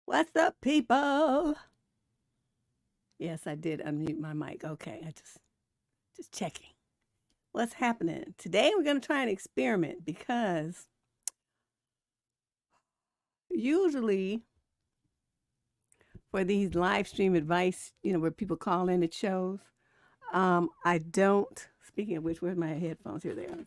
What's up, people? Yes, I did unmute my mic. Okay, I just checking. What's happening? Today we're going to try an experiment because usually for these live stream advice, where people call in at shows, I don't, speaking of which, where's my headphones? Here they are.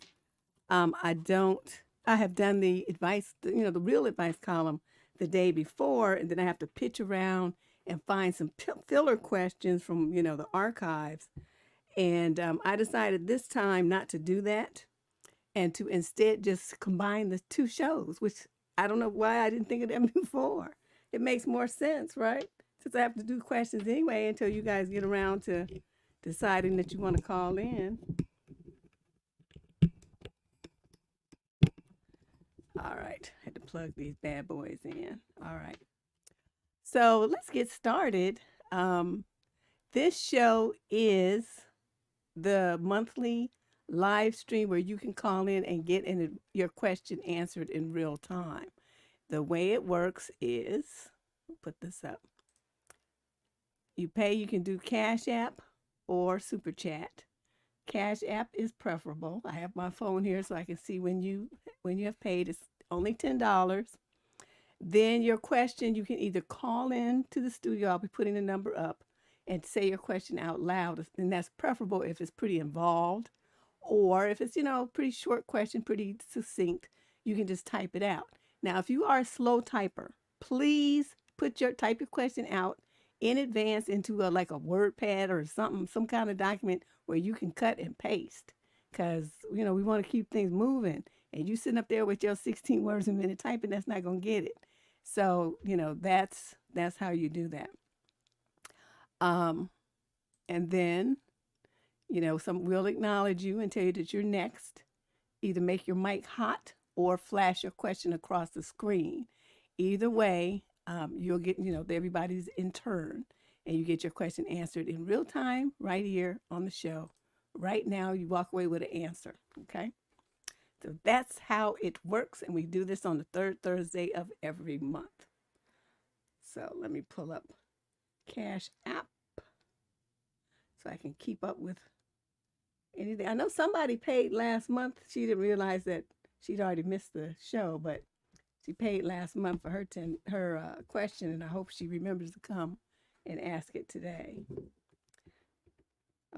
I have done the advice, the real advice column the day before, and then I have to pitch around and find some filler questions from, the archives. And I decided this time not to do that and to instead just combine the two shows, which I don't know why I didn't think of them before. It makes more sense, right? Since I have to do questions anyway until you guys get around to deciding that you want to call in. All right, I had to plug these bad boys in. All right. So let's get started. This show is the monthly live stream where you can call in and get your question answered in real time. The way it works is, I'll put this up. You can do CashApp or Superchat. CashApp is preferable. I have my phone here so I can see when you have paid. It's only $10. Then your question, you can either call in to the studio. I'll be putting the number up and say your question out loud. And that's preferable if it's pretty involved, or if it's, pretty short question, pretty succinct, you can just type it out. Now, if you are a slow typer, please type your question out in advance into a WordPad or something, some kind of document where you can cut and paste, because, we want to keep things moving. And you sitting up there with your 16 words a minute typing, that's not going to get it. So, that's how you do that. And then, we'll acknowledge you and tell you that you're next. Either make your mic hot or flash your question across the screen. Either way, you'll get, everybody's in turn, and you get your question answered in real time right here on the show. Right now, you walk away with an answer, okay? So that's how it works, and we do this on the third Thursday of every month. So let me pull up CashApp so I can keep up with anything. I know somebody paid last month. She didn't realize that she'd already missed the show, but she paid last month for her question, and I hope she remembers to come and ask it today.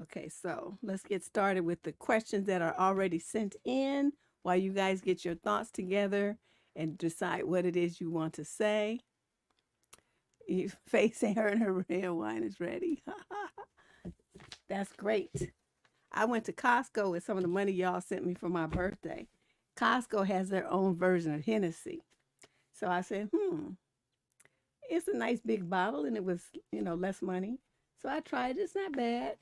Okay, so let's get started with the questions that are already sent in while you guys get your thoughts together and decide what it is you want to say. Faith saying her and her red wine is ready. That's great. I went to Costco with some of the money y'all sent me for my birthday. Costco has their own version of Hennessy. So I said, it's a nice big bottle, and it was, less money. So I tried it. It's not bad.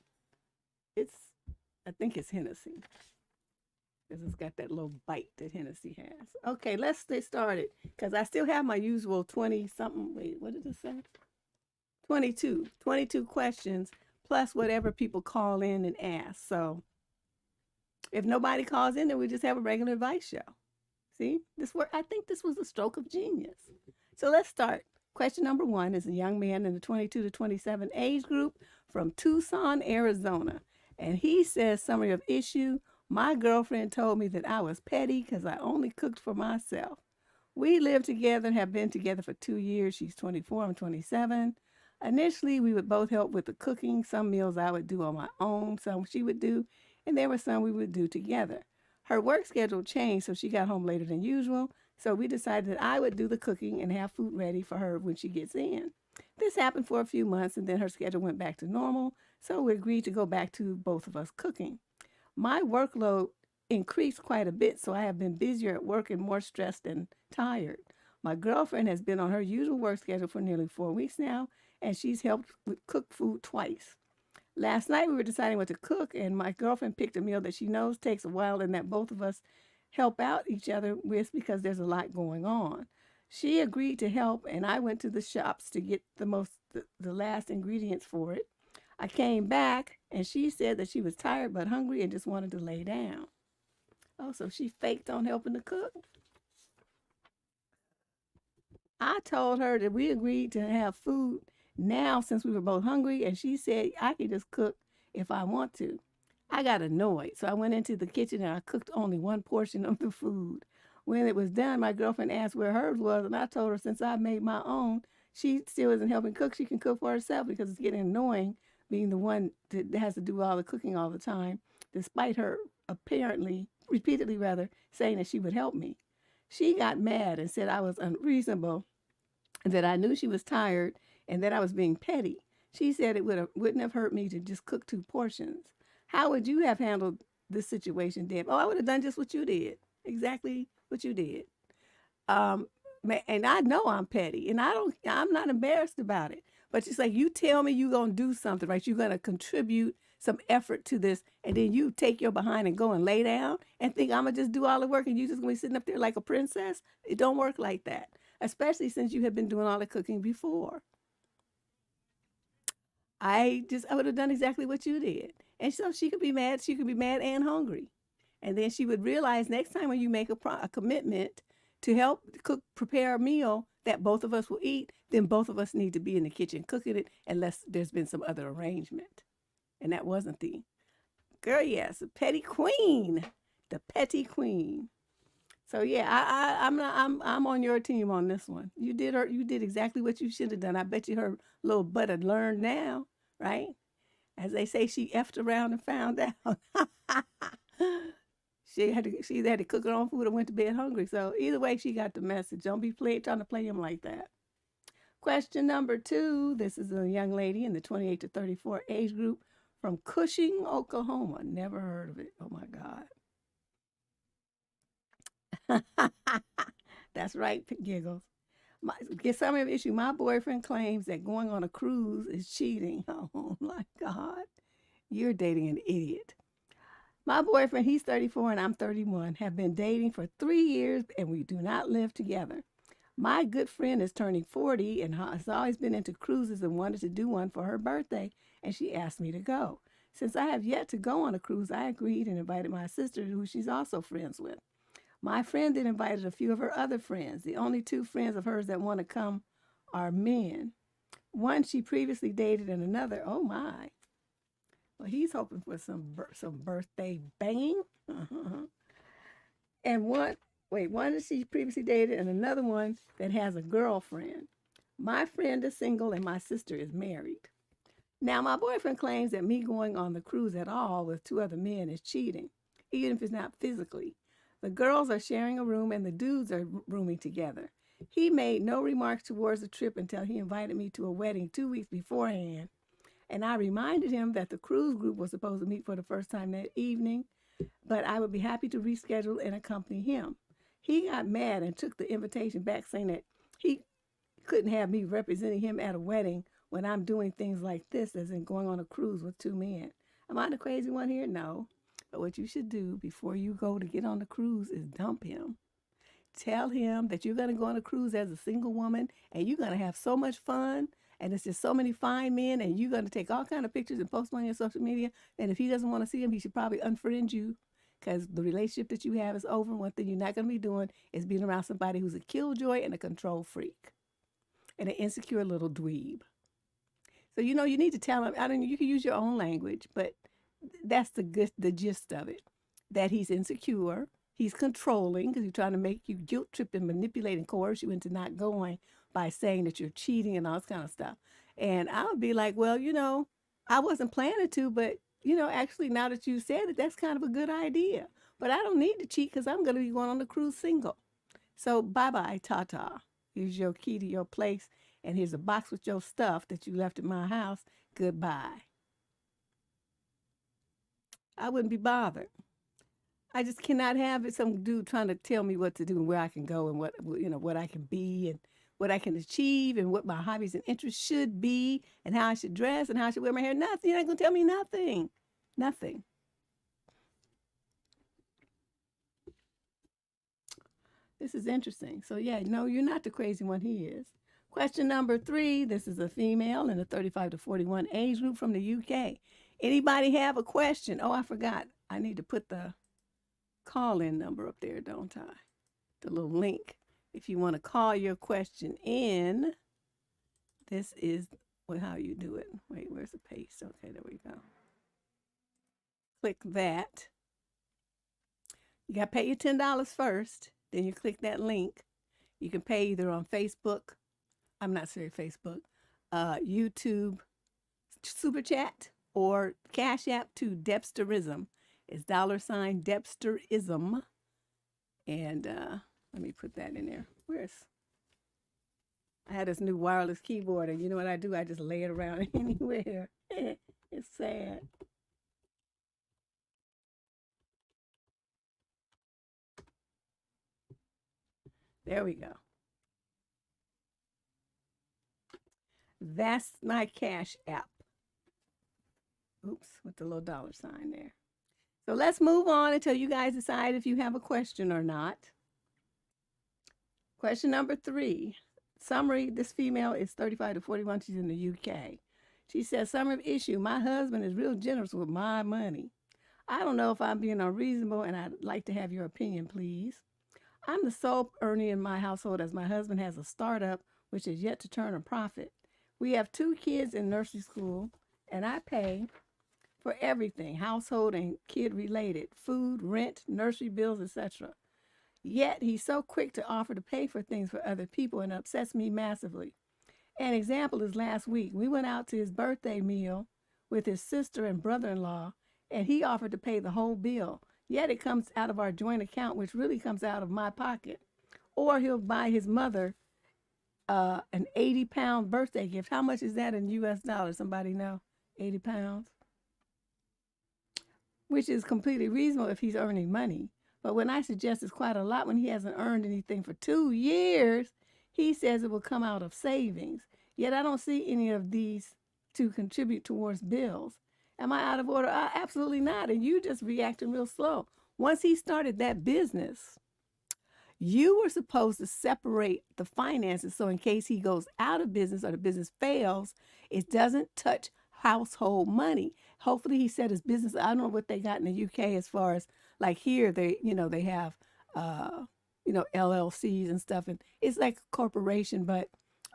I think it's Hennessy, because it's got that little bite that Hennessy has. Okay, let's get started, because I still have my usual 20-something, wait, what did it say? 22 questions, plus whatever people call in and ask. So if nobody calls in, then we just have a regular advice show. See, this work. I think this was a stroke of genius. So let's start. Question number one is a young man in the 22 to 27 age group from Tucson, Arizona. And he says, summary of issue, my girlfriend told me that I was petty because I only cooked for myself. We live together and have been together for 2 years. She's 24, I'm 27. Initially, we would both help with the cooking. Some meals I would do on my own, some she would do, and there were some we would do together. Her work schedule changed, so she got home later than usual. So we decided that I would do the cooking and have food ready for her when she gets in. This happened for a few months, and then her schedule went back to normal, so we agreed to go back to both of us cooking. My workload increased quite a bit, so I have been busier at work and more stressed and tired. My girlfriend has been on her usual work schedule for nearly 4 weeks now, and she's helped with cook food twice. Last night we were deciding what to cook, and my girlfriend picked a meal that she knows takes a while and that both of us help out each other with because there's a lot going on. She agreed to help, and I went to the shops to get the last ingredients for it. I came back, and she said that she was tired but hungry and just wanted to lay down. Oh, so she faked on helping to cook? I told her that we agreed to have food now since we were both hungry, and she said I could just cook if I want to. I got annoyed, so I went into the kitchen and I cooked only one portion of the food. When it was done, my girlfriend asked where hers was, and I told her since I made my own, she still isn't helping cook. She can cook for herself because it's getting annoying being the one that has to do all the cooking all the time, despite her apparently, repeatedly rather, saying that she would help me. She got mad and said I was unreasonable, that I knew she was tired, and that I was being petty. She said it wouldn't have hurt me to just cook two portions. How would you have handled this situation, Deb? Oh, I would have done just what you did. Exactly what you did. Um, and I know I'm petty, and I'm not embarrassed about it. But it's like you tell me you're gonna do something, right? You're gonna contribute some effort to this, and then you take your behind and go and lay down and think I'm gonna just do all the work, and you just gonna be sitting up there like a princess. It don't work like that, especially since you have been doing all the cooking before. I would have done exactly what you did. And so she could be mad. She could be mad and hungry. And then she would realize next time when you make a commitment to help cook, prepare a meal that both of us will eat, then both of us need to be in the kitchen cooking it unless there's been some other arrangement. And that wasn't the girl, yes, the petty queen, the petty queen. So yeah, I'm on your team on this one. You did exactly what you should have done. I bet you her little butt had learned now, right? As they say, she effed around and found out. She had to cook her own food and went to bed hungry. So either way, she got the message. Don't be trying to play him like that. Question number two. This is a young lady in the 28 to 34 age group from Cushing, Oklahoma. Never heard of it. Oh my God. That's right, giggles. Get summary of issue. My boyfriend claims that going on a cruise is cheating. Oh my God. You're dating an idiot. My boyfriend, he's 34 and I'm 31, have been dating for 3 years and we do not live together. My good friend is turning 40 and has always been into cruises and wanted to do one for her birthday, and she asked me to go. Since I have yet to go on a cruise, I agreed and invited my sister, who she's also friends with. My friend then invited a few of her other friends. The only two friends of hers that want to come are men. One she previously dated and another, oh my. Well, he's hoping for some birthday banging. And one that she previously dated and another one that has a girlfriend. My friend is single and my sister is married. Now, my boyfriend claims that me going on the cruise at all with two other men is cheating, even if it's not physically. The girls are sharing a room and the dudes are rooming together. He made no remarks towards the trip until he invited me to a wedding 2 weeks beforehand. And I reminded him that the cruise group was supposed to meet for the first time that evening, but I would be happy to reschedule and accompany him. He got mad and took the invitation back, saying that he couldn't have me representing him at a wedding when I'm doing things like this, as in going on a cruise with two men. Am I the crazy one here? No. But what you should do before you go to get on the cruise is dump him. Tell him that you're going to go on a cruise as a single woman and you're going to have so much fun and it's just so many fine men and you're going to take all kind of pictures and post them on your social media. And if he doesn't want to see them, he should probably unfriend you because the relationship that you have is over. One thing you're not going to be doing is being around somebody who's a killjoy and a control freak and an insecure little dweeb. So, you need to tell him, you can use your own language, but that's the gist of it, that he's insecure. He's controlling because he's trying to make you guilt trip and manipulate and coerce you into not going by saying that you're cheating and all this kind of stuff. And I would be like, well, I wasn't planning to, but, actually now that you said it, that's kind of a good idea. But I don't need to cheat because I'm going to be going on the cruise single. So bye-bye, ta-ta. Here's your key to your place. And here's a box with your stuff that you left at my house. Goodbye. I wouldn't be bothered. I just cannot have it, some dude trying to tell me what to do and where I can go and what I can be and what I can achieve and what my hobbies and interests should be and how I should dress and how I should wear my hair. Nothing. You're not going to tell me nothing. Nothing. This is interesting. So, yeah, no, you're not the crazy one. He is. Question number 3. This is a female in the 35 to 41 age group from the UK. Anybody have a question? Oh, I forgot. I need to put the call-in number up there, don't I? The little link. If you want to call your question in, this is how you do it. Wait, where's the paste? Okay, there we go. Click that. You got to pay your $10 first. Then you click that link. You can pay either on Facebook. I'm not serious, Facebook. YouTube, Superchat, or CashApp to Debsterism. It's $ Debsterism. And let me put that in there. I had this new wireless keyboard, and you know what I do? I just lay it around anywhere. It's sad. There we go. That's my Cash App. Oops, with the little $sign there. So let's move on until you guys decide if you have a question or not. Question number 3. Summary, this female is 35 to 41. She's in the UK. She says, summary of issue, my husband is real generous with my money. I don't know if I'm being unreasonable, and I'd like to have your opinion, please. I'm the sole earner in my household as my husband has a startup which is yet to turn a profit. We have 2 kids in nursery school, and I pay for everything, household and kid-related, food, rent, nursery bills, etc. Yet he's so quick to offer to pay for things for other people and upsets me massively. An example is last week. We went out to his birthday meal with his sister and brother-in-law, and he offered to pay the whole bill. Yet it comes out of our joint account, which really comes out of my pocket. Or he'll buy his mother an 80-pound birthday gift. How much is that in US dollars? Somebody know? 80 pounds? Which is completely reasonable if he's earning money. But when I suggest it's quite a lot when he hasn't earned anything for 2 years, he says it will come out of savings. Yet I don't see any of these to contribute towards bills. Am I out of order? Absolutely not. And you just reacting real slow. Once he started that business, you were supposed to separate the finances so in case he goes out of business or the business fails, it doesn't touch household money. Hopefully he said his business, I don't know what they got in the UK as far as like here they have LLCs and stuff, and it's like a corporation, but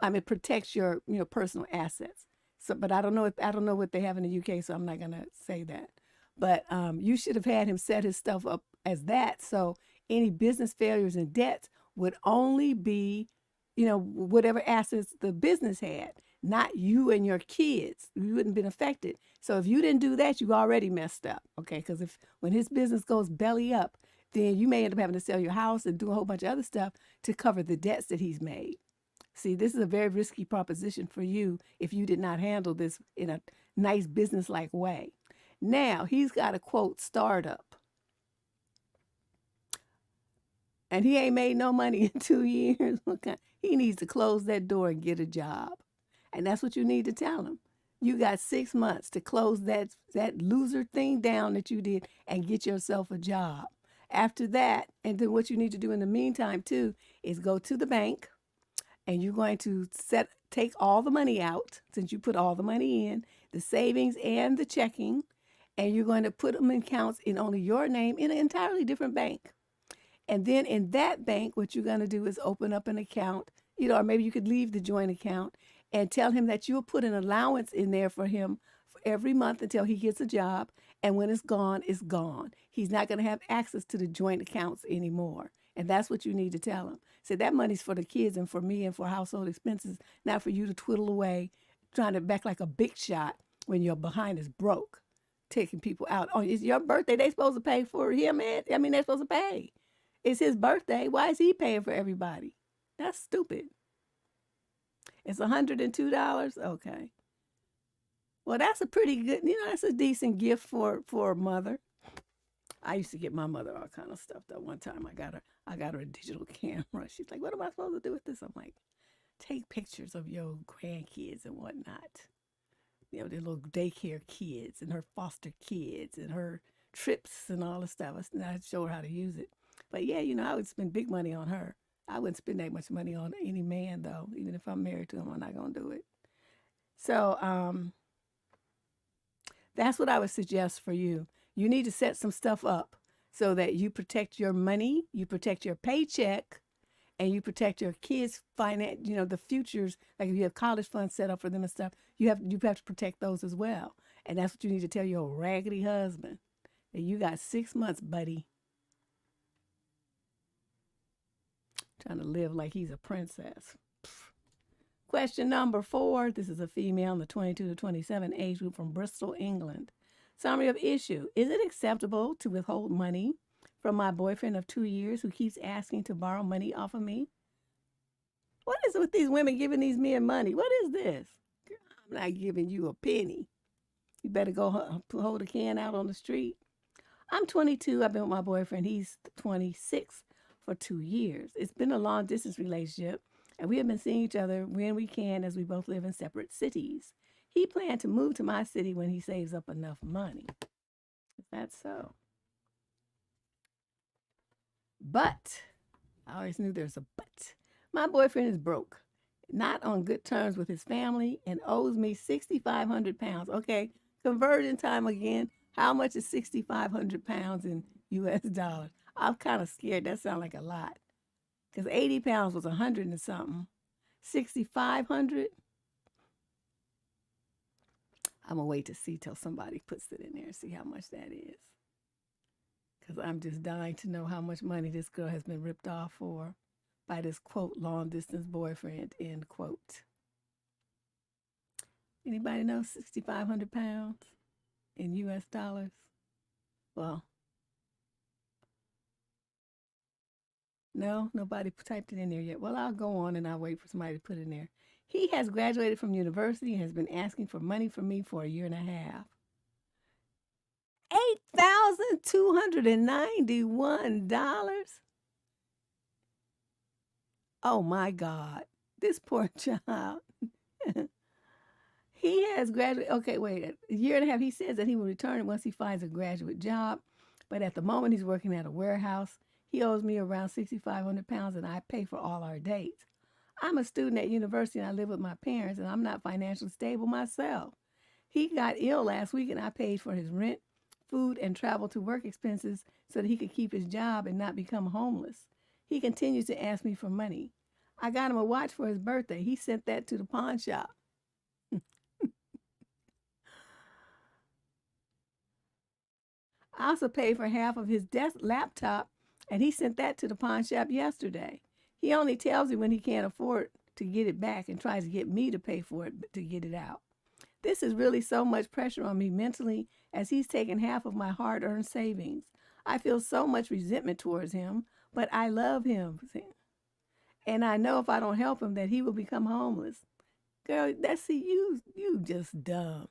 it protects your personal assets. So, but I don't know what they have in the UK, so I'm not gonna say that. But you should have had him set his stuff up as that, so any business failures and debts would only be, whatever assets the business had, not you and your kids. You wouldn't have been affected. So if you didn't do that, you already messed up, okay? Because when his business goes belly up, then you may end up having to sell your house and do a whole bunch of other stuff to cover the debts that he's made. See, this is a very risky proposition for you if you did not handle this in a nice business-like way. Now, he's got a, quote, startup. And he ain't made no money in 2 years. He needs to close that door and get a job. And that's what you need to tell him. You got 6 months to close that loser thing down that you did and get yourself a job. After that, and then what you need to do in the meantime, too, is go to the bank, and you're going to take all the money out, since you put all the money in, the savings and the checking, and you're going to put them in accounts in only your name in an entirely different bank. And then in that bank, what you're going to do is open up an account, or maybe you could leave the joint account and tell him that you'll put an allowance in there for him for every month until he gets a job. And when it's gone, it's gone. He's not going to have access to the joint accounts anymore. And that's what you need to tell him. Say that money's for the kids and for me and for household expenses, not for you to twiddle away, trying to back like a big shot when your behind is broke, taking people out. Oh, it's your birthday. They supposed to pay for him, man. I mean, they're supposed to pay. It's his birthday. Why is he paying for everybody? That's stupid. It's $102. Okay. Well, that's a pretty good, that's a decent gift for a mother. I used to get my mother all kind of stuff though. One time I got her a digital camera. She's like, what am I supposed to do with this? I'm like, take pictures of your grandkids and whatnot. Their little daycare kids and her foster kids and her trips and all the stuff. And I show her how to use it. But yeah, I would spend big money on her. I wouldn't spend that much money on any man though. Even if I'm married to him, I'm not going to do it. So that's what I would suggest for you. You need to set some stuff up so that you protect your money, you protect your paycheck, and you protect your kids' finance, the futures. Like if you have college funds set up for them and stuff, you have to protect those as well. And that's what you need to tell your raggedy husband. That you got 6 months, buddy. Trying to live like he's a princess. Question number 4. This is a female in the 22 to 27 age group from Bristol, England. Summary of issue. Is it acceptable to withhold money from my boyfriend of 2 years who keeps asking to borrow money off of me? What is it with these women giving these men money? What is this? I'm not giving you a penny. You better go hold a can out on the street. I'm 22. I've been with my boyfriend. He's 26 for 2 years. It's been a long distance relationship, and we have been seeing each other when we can as we both live in separate cities. He planned to move to my city when he saves up enough money. Is that so? But, I always knew there's a but. My boyfriend is broke, not on good terms with his family, and owes me 6,500 pounds. Okay, conversion time again. How much is 6,500 pounds in U.S. dollars? I'm kind of scared. That sounds like a lot. Because 80 pounds was 100 and something. 6,500? I'm going to wait to see till somebody puts it in there and see how much that is. Because I'm just dying to know how much money this girl has been ripped off for by this, quote, long-distance boyfriend, end quote. Anybody know 6,500 pounds in U.S. dollars? Well, no, nobody typed it in there yet. Well, I'll go on and I'll wait for somebody to put it in there. He has graduated from university and has been asking for money from me for a year and a half. $8,291. Oh my God, this poor child. He has graduated. Okay, wait, a year and a half. He says that he will return once he finds a graduate job. But at the moment, he's working at a warehouse. He owes me around 6,500 pounds, and I pay for all our dates. I'm a student at university, and I live with my parents, and I'm not financially stable myself. He got ill last week, and I paid for his rent, food, and travel to work expenses so that he could keep his job and not become homeless. He continues to ask me for money. I got him a watch for his birthday. He sent that to the pawn shop. I also paid for half of his laptop, and he sent that to the pawn shop yesterday. He only tells me when he can't afford to get it back and tries to get me to pay for it to get it out. This is really so much pressure on me mentally as he's taken half of my hard-earned savings. I feel so much resentment towards him, but I love him. And I know if I don't help him that he will become homeless. Girl, you just dumb.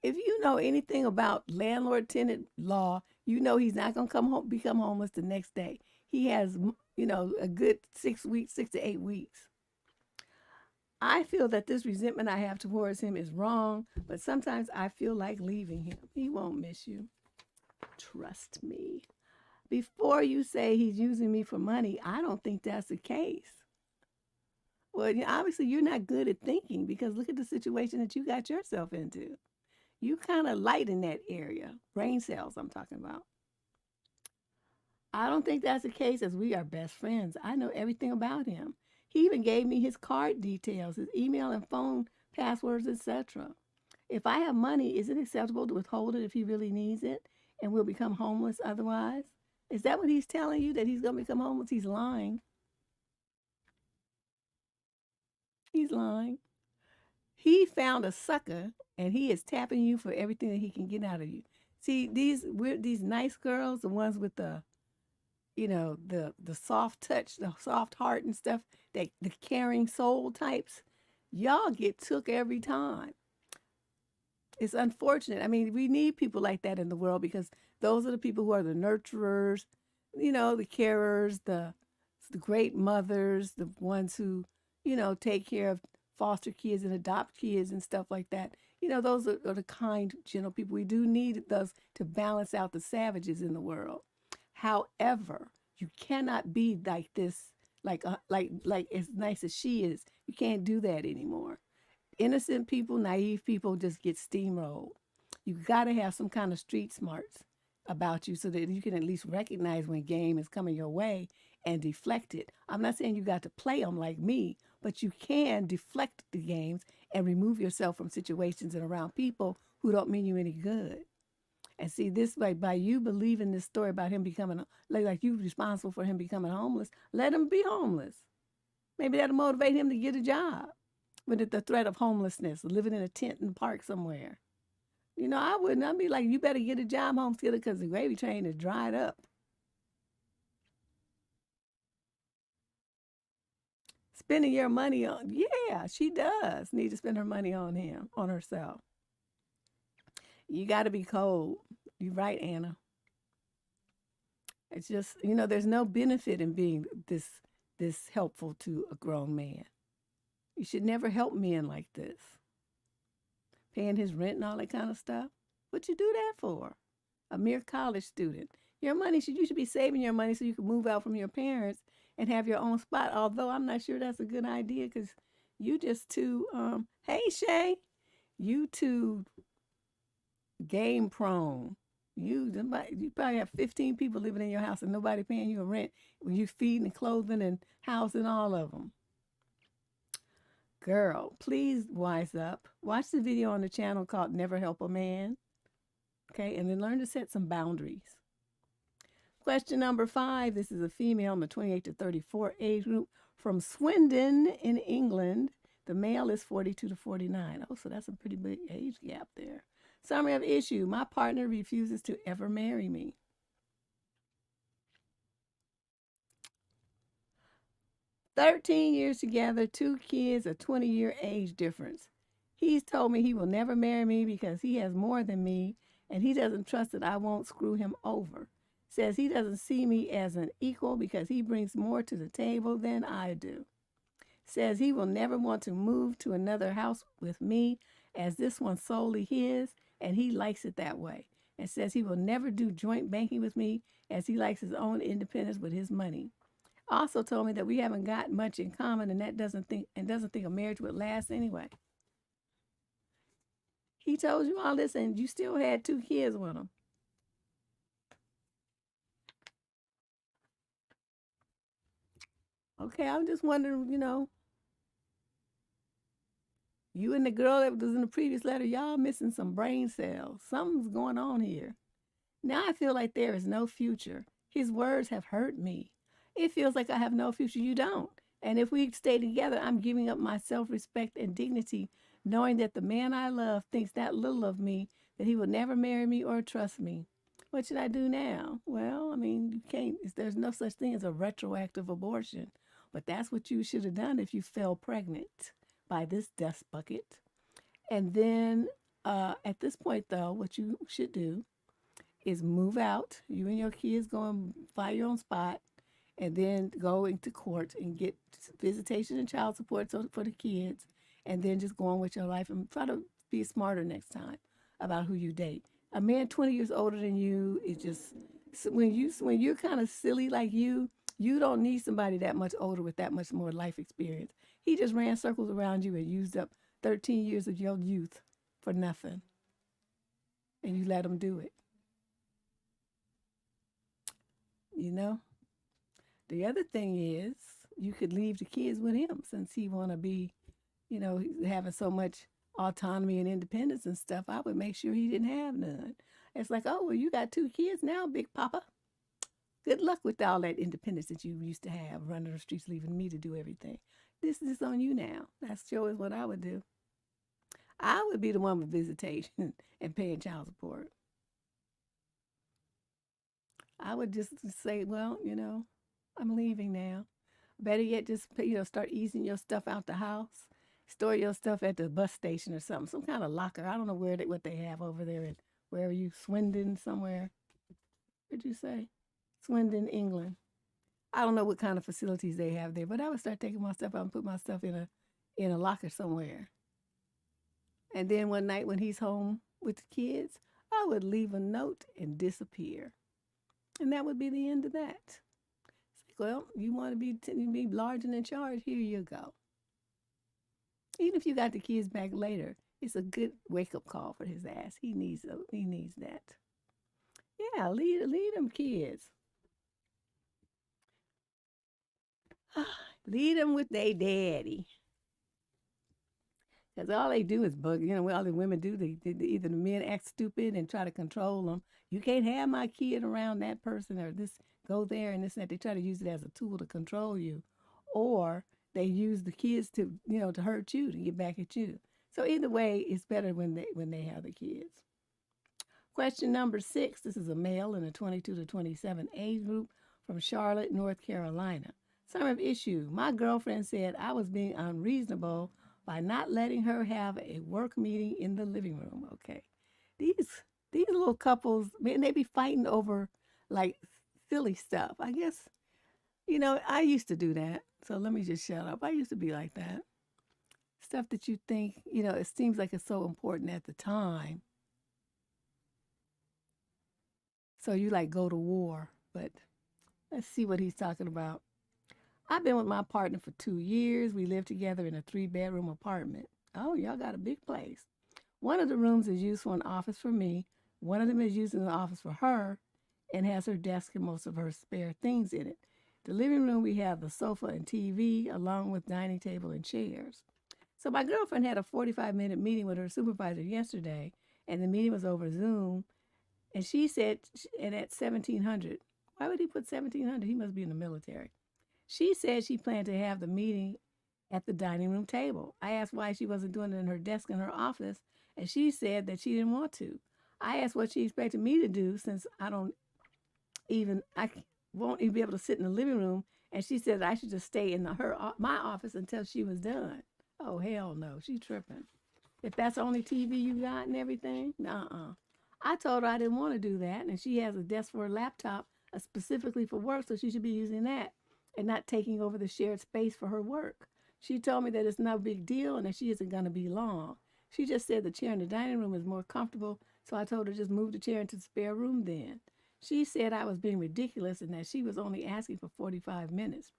If you know anything about landlord-tenant law, you know he's not going to become homeless the next day. He has, a good 6 to 8 weeks. I feel that this resentment I have towards him is wrong, but sometimes I feel like leaving him. He won't miss you. Trust me. Before you say he's using me for money, I don't think that's the case. Well, obviously you're not good at thinking because look at the situation that you got yourself into. You kind of light in that area. Brain cells, I'm talking about. I don't think that's the case, as we are best friends. I know everything about him. He even gave me his card details, his email and phone passwords, etc. If I have money, is it acceptable to withhold it if he really needs it and will become homeless otherwise? Is that what he's telling you, that he's going to become homeless? He's lying. He's lying. He found a sucker and he is tapping you for everything that he can get out of you. See, these nice girls, the ones with the the soft touch, the soft heart and stuff, that the caring soul types, y'all get took every time. It's unfortunate. I mean, we need people like that in the world because those are the people who are the nurturers, the carers, the great mothers, the ones who, take care of foster kids and adopt kids and stuff like that. Those are the kind, gentle people. We do need those to balance out the savages in the world. However, you cannot be like this, like as nice as she is. You can't do that anymore. Innocent people, naive people just get steamrolled. You got to have some kind of street smarts about you so that you can at least recognize when game is coming your way and deflect it. I'm not saying you got to play them like me, but you can deflect the games and remove yourself from situations and around people who don't mean you any good. And see, this way, by you believing this story about him becoming, like you responsible for him becoming homeless, let him be homeless. Maybe that'll motivate him to get a job. But at the threat of homelessness, living in a tent in the park somewhere. I wouldn't. I'd be like, you better get a job, homesteader, because the gravy train is dried up. Spending your money on, yeah, she does need to spend her money on him, on herself. You got to be cold. You're right, Anna. It's just, there's no benefit in being this helpful to a grown man. You should never help men like this. Paying his rent and all that kind of stuff. What you do that for? A mere college student. You should be saving your money so you can move out from your parents and have your own spot. Although I'm not sure that's a good idea because you just too, hey Shay, you too game prone. You probably have 15 people living in your house and nobody paying you a rent when you feeding and clothing and housing all of them. Girl, please wise up. Watch the video on the channel called Never Help a Man. Okay, and then learn to set some boundaries. Question number 5. This is a female in the 28 to 34 age group from Swindon in England. The male is 42 to 49. Oh, so that's a pretty big age gap there. Summary of issue. My partner refuses to ever marry me. "13 years together, 2 kids, a 20-year age difference. He's told me he will never marry me because he has more than me and he doesn't trust that I won't screw him over. Says he doesn't see me as an equal because he brings more to the table than I do. Says he will never want to move to another house with me as this one's solely his and he likes it that way. And says he will never do joint banking with me as he likes his own independence with his money. Also told me that we haven't got much in common and doesn't think a marriage would last anyway." He told you all this and you still had 2 kids with him. Okay, I'm just wondering, you and the girl that was in the previous letter, y'all missing some brain cells. Something's going on here. Now I feel like there is no future. His words have hurt me. It feels like I have no future. You don't. And if we stay together, I'm giving up my self-respect and dignity, knowing that the man I love thinks that little of me, that he will never marry me or trust me. What should I do now? Well, I mean, you can't, there's no such thing as a retroactive abortion. But that's what you should have done if you fell pregnant by this dust bucket. And then at this point, though, what you should do is move out. You and your kids go and find your own spot and then go into court and get visitation and child support for the kids and then just go on with your life and try to be smarter next time about who you date. A man 20 years older than you is just, when you're kind of silly like you don't need somebody that much older with that much more life experience. He just ran circles around you and used up 13 years of your youth for nothing. and you let him do it. You know? The other thing is you could leave the kids with him since he want to be, having so much autonomy and independence and stuff. I would make sure he didn't have none. It's like, oh, well, you got 2 kids now, Big Papa. Good luck with all that independence that you used to have, running the streets, leaving me to do everything. This is on you now. That's sure is what I would do. I would be the one with visitation and paying child support. I would just say, well, I'm leaving now. Better yet, just start easing your stuff out the house. Store your stuff at the bus station or something, some kind of locker. I don't know what they have over there in wherever you Swindon somewhere. What'd you say? Swindon, England. I don't know what kind of facilities they have there, but I would start taking my stuff out and put my stuff in a locker somewhere. And then one night when he's home with the kids, I would leave a note and disappear. And that would be the end of that. It's like, well, you want to be large and in charge? Here you go. Even if you got the kids back later, it's a good wake-up call for his ass. He needs that. Yeah, lead them kids. Lead them with their daddy. Because all they do is bug, what all the women do, they either the men act stupid and try to control them. You can't have my kid around that person or this, go there and this and that. They try to use it as a tool to control you. Or they use the kids to, to hurt you, to get back at you. So either way, it's better when they have the kids. Question number 6. This is a male in a 22 to 27 age group from Charlotte, North Carolina. Summary of issue. My girlfriend said I was being unreasonable by not letting her have a work meeting in the living room. Okay. These little couples, man, they be fighting over like silly stuff. I guess, I used to do that. So let me just shut up. I used to be like that. Stuff that you think, it seems like it's so important at the time. So you like go to war, but let's see what he's talking about. I've been with my partner for 2 years. We live together in a 3-bedroom apartment. Oh, y'all got a big place. One of the rooms is used for an office for me. One of them is used as an office for her and has her desk and most of her spare things in it. The living room, we have the sofa and TV along with dining table and chairs. So my girlfriend had a 45-minute meeting with her supervisor yesterday, and the meeting was over Zoom. And she said, and at 1700, why would he put 1700? He must be in the military. She said she planned to have the meeting at the dining room table. I asked why she wasn't doing it in her desk in her office, and she said that she didn't want to. I asked what she expected me to do since I won't even be able to sit in the living room, and she said I should just stay in my office until she was done. Oh, hell no, she's tripping. If that's the only TV you got and everything, nuh-uh. I told her I didn't want to do that, and she has a desk for her laptop specifically for work, so she should be using that and not taking over the shared space for her work. She told me that it's not a big deal and that she isn't going to be long. She just said the chair in the dining room is more comfortable, so I told her just move the chair into the spare room then. She said I was being ridiculous and that she was only asking for 45 minutes.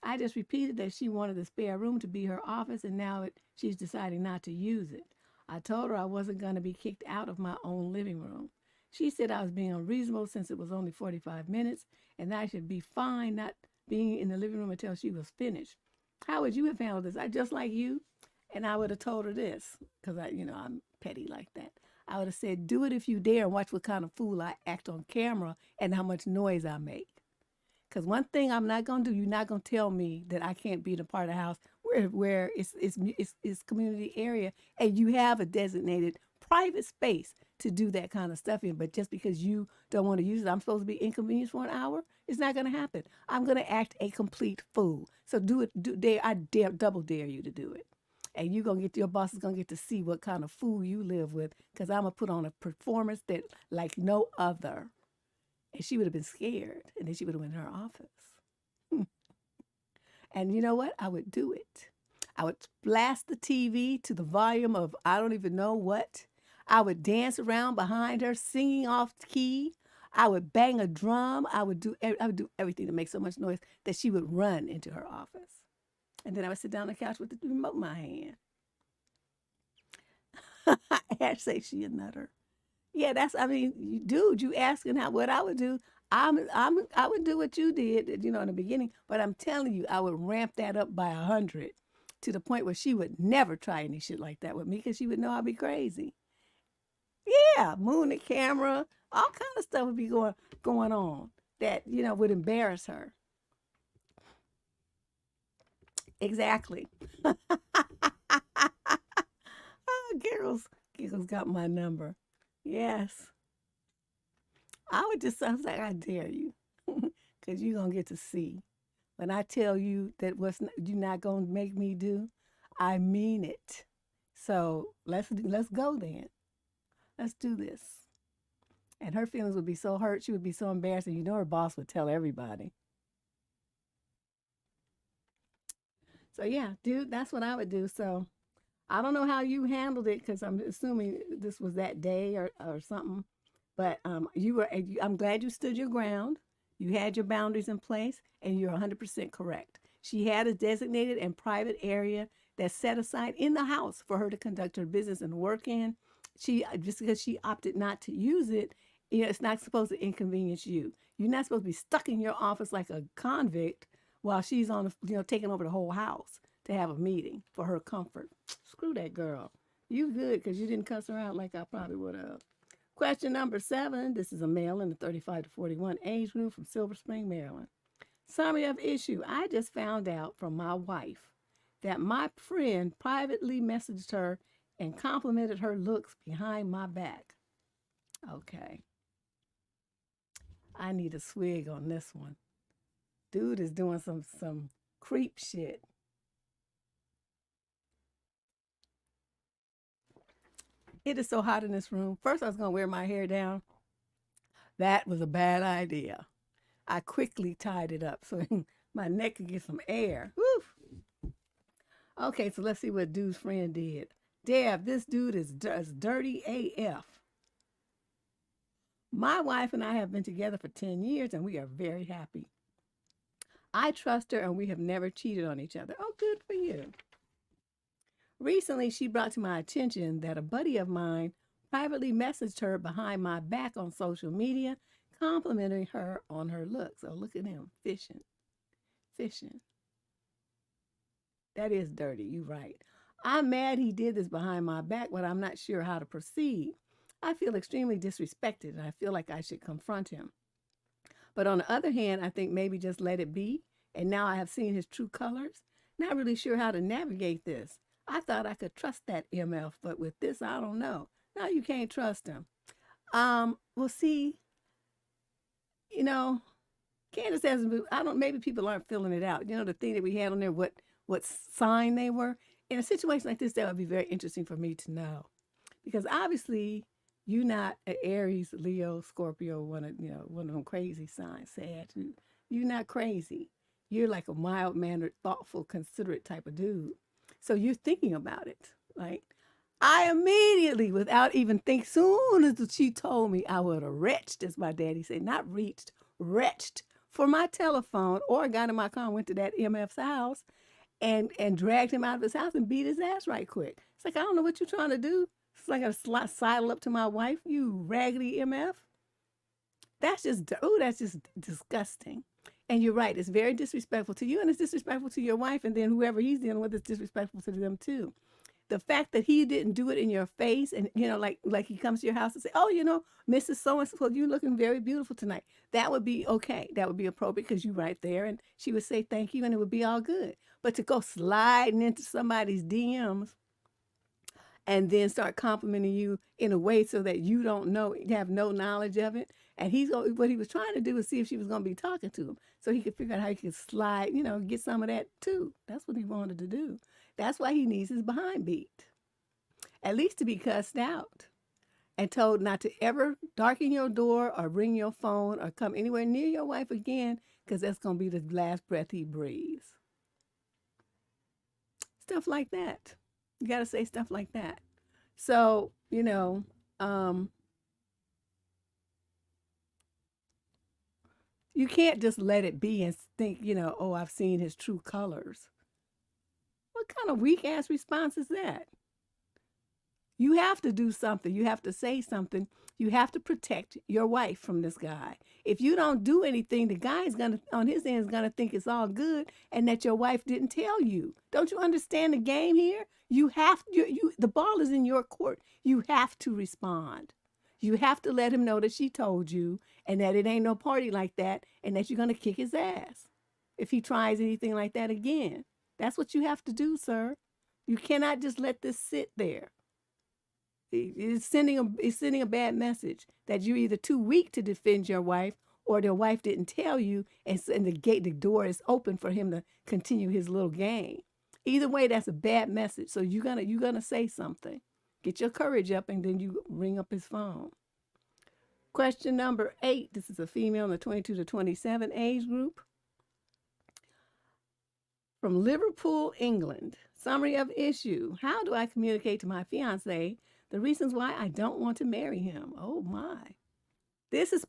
I just repeated that she wanted the spare room to be her office, and now she's deciding not to use it. I told her I wasn't going to be kicked out of my own living room. She said I was being unreasonable since it was only 45 minutes, and that I should be fine not being in the living room until she was finished. How would you have handled this? I just like you, and I would have told her this, because I'm petty like that. I would have said, do it if you dare and watch what kind of fool I act on camera and how much noise I make. Because one thing I'm not going to do, you're not going to tell me that I can't be in a part of the house where it's community area and you have a designated private space to do that kind of stuff in. But just because you don't want to use it, I'm supposed to be inconvenienced for an hour? It's not going to happen. I'm going to act a complete fool. So do it. I double dare you to do it. And your boss is going to get to see what kind of fool you live with, because I'm going to put on a performance that like no other. And she would have been scared, and then she would have went in her office. And you know what? I would do it. I would blast the TV to the volume of I don't even know what. I would dance around behind her, singing off key. I would bang a drum. I would do everything to make so much noise that she would run into her office. And then I would sit down on the couch with the remote in my hand. I'd say she a nutter. Yeah, I mean, dude, you asking how what I would do. I would do what you did, in the beginning, but I'm telling you, I would ramp that up by 100 to the point where she would never try any shit like that with me because she would know I'd be crazy. Yeah, moon the camera, all kind of stuff would be going on that, would embarrass her. Exactly. Oh, Giggles got my number. Yes. I was like, I dare you. Because you're going to get to see. When I tell you that you're not going to make me do, I mean it. So let's go then. Let's do this. And her feelings would be so hurt. She would be so embarrassed. And her boss would tell everybody. So yeah, dude, that's what I would do. So I don't know how you handled it because I'm assuming this was that day or something. But I'm glad you stood your ground. You had your boundaries in place, and you're 100% correct. She had a designated and private area that's set aside in the house for her to conduct her business and work in. She just because she opted not to use it, it's not supposed to inconvenience you. You're not supposed to be stuck in your office like a convict while she's taking over the whole house to have a meeting for her comfort. Screw that girl. You good because you didn't cuss her out like I probably would have. Question number 7. This is a male in the 35 to 41 age group from Silver Spring, Maryland. Summary of issue. I just found out from my wife that my friend privately messaged her and complimented her looks behind my back. Okay. I need a swig on this one. Dude is doing some creep shit. It is so hot in this room. First, I was going to wear my hair down. That was a bad idea. I quickly tied it up so my neck could get some air. Woo! Okay, so let's see what dude's friend did. Deb, this dude is dirty AF. My wife and I have been together for 10 years and we are very happy. I trust her and we have never cheated on each other. Oh, good for you. Recently, she brought to my attention that a buddy of mine privately messaged her behind my back on social media, complimenting her on her looks. Oh, look at him, fishing. That is dirty, you're right. I'm mad he did this behind my back, but I'm not sure how to proceed. I feel extremely disrespected, and I feel like I should confront him. But on the other hand, I think maybe just let it be, and now I have seen his true colors. Not really sure how to navigate this. I thought I could trust that MF, but with this, I don't know. No, you can't trust him. Well, see, Candace has, maybe people aren't filling it out. The thing that we had on there, what sign they were. In a situation like this, that would be very interesting for me to know. Because obviously, you're not an Aries, Leo, Scorpio, one of them crazy signs, Sag. You're not crazy. You're like a mild-mannered, thoughtful, considerate type of dude. So you're thinking about it. Like, I immediately, without even thinking, soon as she told me, I would have retched, as my daddy said, not reached, retched for my telephone, or got in my car and went to that MF's house and dragged him out of his house and beat his ass right quick. It's like, I don't know what you're trying to do. It's like a sidle up to my wife, you raggedy MF. That's just disgusting. And you're right, it's very disrespectful to you, and it's disrespectful to your wife, and then whoever he's dealing with is disrespectful to them too. The fact that he didn't do it in your face, and like he comes to your house and say, "Oh, Mrs. So-and-so, you're looking very beautiful tonight." That would be okay. That would be appropriate because you're right there, and she would say thank you, and it would be all good. But to go sliding into somebody's DMs and then start complimenting you in a way so that you don't know, you have no knowledge of it. And what he was trying to do was see if she was going to be talking to him so he could figure out how he could slide, get some of that too. That's what he wanted to do. That's why he needs his behind beat. At least to be cussed out and told not to ever darken your door or ring your phone or come anywhere near your wife again because that's going to be the last breath he breathes. Stuff like that. You got to say stuff like that. So, you can't just let it be and think, oh, I've seen his true colors. What kind of weak ass response is that? You have to do something. You have to say something. You have to protect your wife from this guy. If you don't do anything, the guy is gonna, on his end, is gonna think it's all good and that your wife didn't tell you. Don't you understand the game here? You have the ball is in your court. You have to respond. You have to let him know that she told you and that it ain't no party like that and that you're gonna kick his ass if he tries anything like that again. That's what you have to do, sir. You cannot just let this sit there. It's sending a bad message that you're either too weak to defend your wife or the wife didn't tell you, and the door is open for him to continue his little game. Either way, that's a bad message. So you're gonna say something. Get your courage up, and then you ring up his phone. Question number 8. This is a female in the 22 to 27 age group. From Liverpool, England. Summary of issue. How do I communicate to my fiancé the reasons why I don't want to marry him? Oh my. This is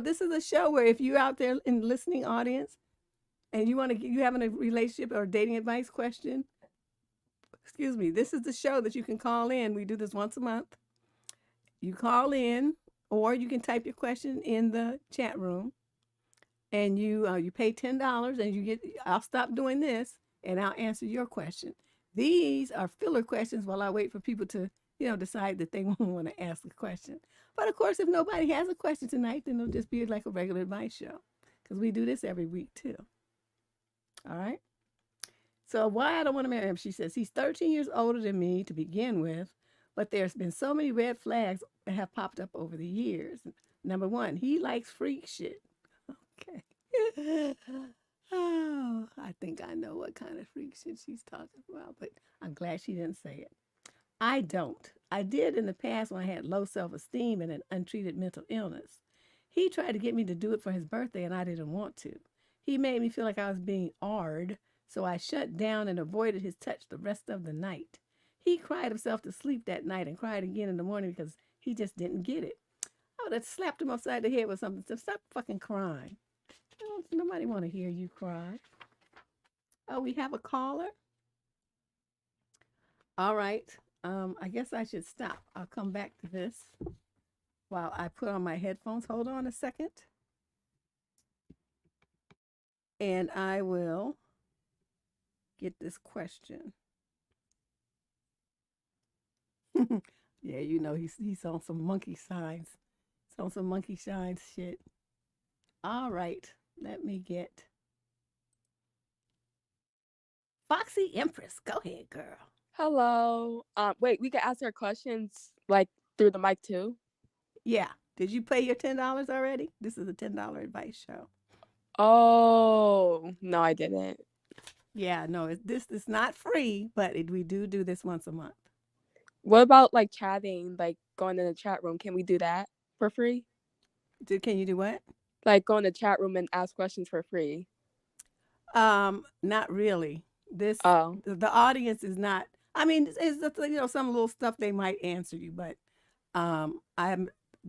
this is a show where if you're out there in the listening audience and you having a relationship or dating advice question, this is the show that you can call in. We do this once a month. You call in, or you can type your question in the chat room, and you pay $10 and I'll stop doing this and I'll answer your question. These are filler questions while I wait for people to decide that they want to ask a question. But of course, if nobody has a question tonight, then it'll just be like a regular advice show, because we do this every week too. All right. So why I don't want to marry him, she says, he's 13 years older than me to begin with, but there's been so many red flags that have popped up over the years. Number 1, he likes freak shit. Okay. Oh, I think I know what kind of freak shit she's talking about, but I'm glad she didn't say it. I don't. I did in the past when I had low self-esteem and an untreated mental illness. He tried to get me to do it for his birthday, and I didn't want to. He made me feel like I was being R''d, so I shut down and avoided his touch the rest of the night. He cried himself to sleep that night and cried again in the morning because he just didn't get it. I would have slapped him upside the head with something. So stop fucking crying. Nobody want to hear you cry. Oh, we have a caller? All right. I guess I should stop. I'll come back to this while I put on my headphones. Hold on a second. And I will get this question. Yeah, he's on some monkey signs. He's on some monkey shines shit. All right. Let me get Foxy Empress. Go ahead, girl. Hello. Wait, we can ask our questions like through the mic too? Yeah. Did you pay your $10 already? This is a $10 advice show. Oh, no, I didn't. Yeah, no, this is not free, but we do this once a month. What about like chatting, like going in the chat room? Can we do that for free? Can you do what? Like go in the chat room and ask questions for free? Not really. The audience is not. I mean, it's some little stuff they might answer you, but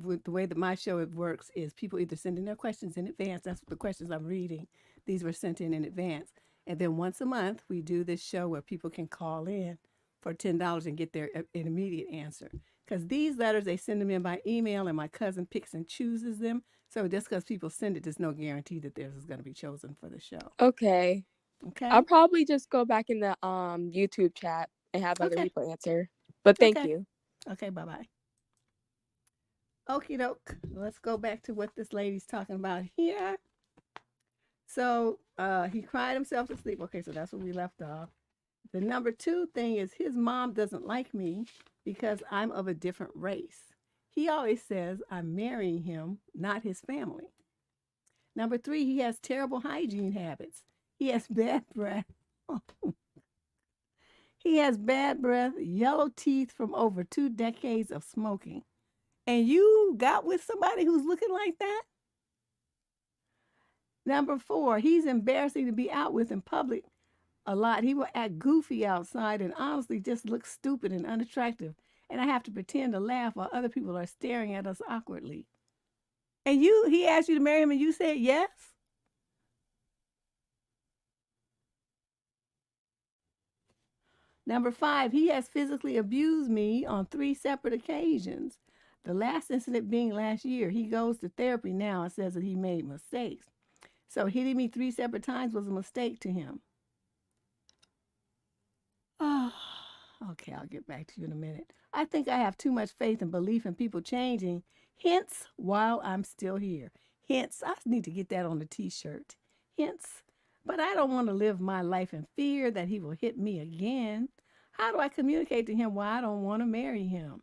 with the way that my show works is people either send in their questions in advance. That's the questions I'm reading. These were sent in advance, and then once a month we do this show where people can call in for $10 and get their an immediate answer. Because these letters, they send them in by email, and my cousin picks and chooses them. So just because people send it, there's no guarantee that theirs is going to be chosen for the show. Okay. Okay. I'll probably just go back in the YouTube chat and have like a replay answer. But thank you. Okay, bye-bye. Okie doke. Let's go back to what this lady's talking about here. So he cried himself to sleep. Okay, so that's where we left off. The number 2 thing is his mom doesn't like me because I'm of a different race. He always says I'm marrying him, not his family. Number 3, he has terrible hygiene habits. He has bad breath. He has bad breath, yellow teeth from over 2 decades of smoking. And you got with somebody who's looking like that? Number 4, he's embarrassing to be out with in public a lot. He will act goofy outside and honestly just look stupid and unattractive. And I have to pretend to laugh while other people are staring at us awkwardly. And he asked you to marry him and you said yes? Number 5, he has physically abused me on 3 separate occasions. The last incident being last year. He goes to therapy now and says that he made mistakes. So hitting me 3 separate times was a mistake to him. Oh, okay, I'll get back to you in a minute. I think I have too much faith and belief in people changing, hence while I'm still here. Hence, I need to get that on the t-shirt. Hence, but I don't want to live my life in fear that he will hit me again. How do I communicate to him why I don't want to marry him?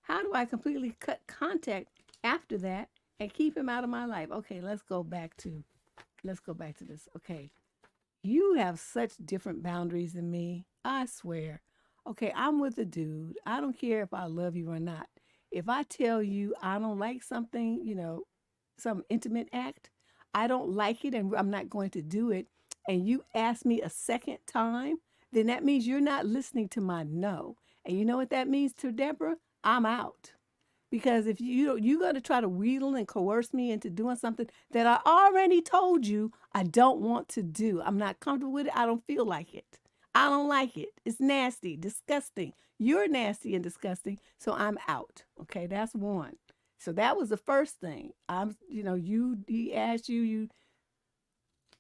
How do I completely cut contact after that and keep him out of my life? Okay, let's go back to this. Okay. You have such different boundaries than me. I swear. Okay, I'm with a dude. I don't care if I love you or not. If I tell you I don't like something, some intimate act, I don't like it and I'm not going to do it, and you ask me a second time, then that means you're not listening to my no. And you know what that means to Deborah? I'm out. Because if you're going to try to wheedle and coerce me into doing something that I already told you I don't want to do, I'm not comfortable with it, I don't feel like it. I don't like it. It's nasty, disgusting. You're nasty and disgusting, so I'm out. Okay, that's one. So that was the first thing. He asked you,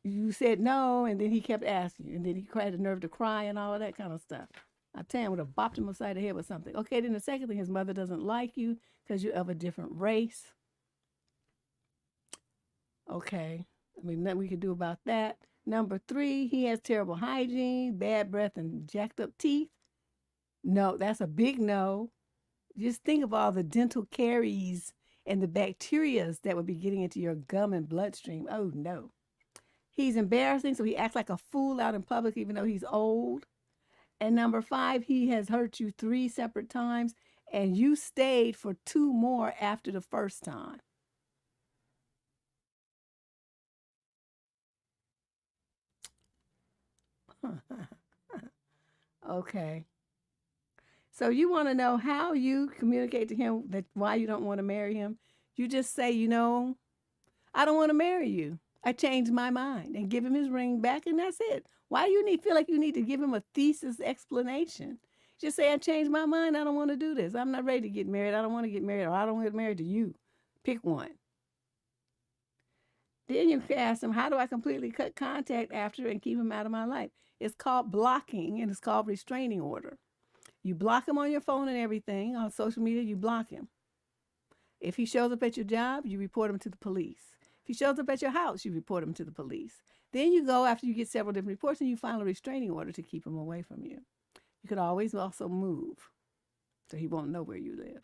you said no, and then he kept asking you, and then he had the nerve to cry and all of that kind of stuff. I tell him, I would have bopped him upside the head with something. Okay, then the second thing, his mother doesn't like you because you're of a different race. Okay, I mean, nothing we could do about that. Number 3, he has terrible hygiene, bad breath, and jacked up teeth. No, that's a big no. Just think of all the dental caries and the bacteria that would be getting into your gum and bloodstream. Oh, no. He's embarrassing, so he acts like a fool out in public even though he's old. And number 5, he has hurt you 3 separate times, and you stayed for 2 more after the first time. Okay. So you want to know how you communicate to him that why you don't want to marry him? You just say, I don't want to marry you. I changed my mind, and give him his ring back, and that's it. Why do you feel like you need to give him a thesis explanation? Just say, I changed my mind. I don't want to do this. I'm not ready to get married. I don't want to get married, or I don't want to get married to you. Pick one. Then you can ask him, how do I completely cut contact after and keep him out of my life? It's called blocking, and it's called restraining order. You block him on your phone and everything. On social media, you block him. If he shows up at your job, you report him to the police. If he shows up at your house, you report him to the police. Then you go, after you get several different reports, and you file a restraining order to keep him away from you. You could always also move, so he won't know where you live.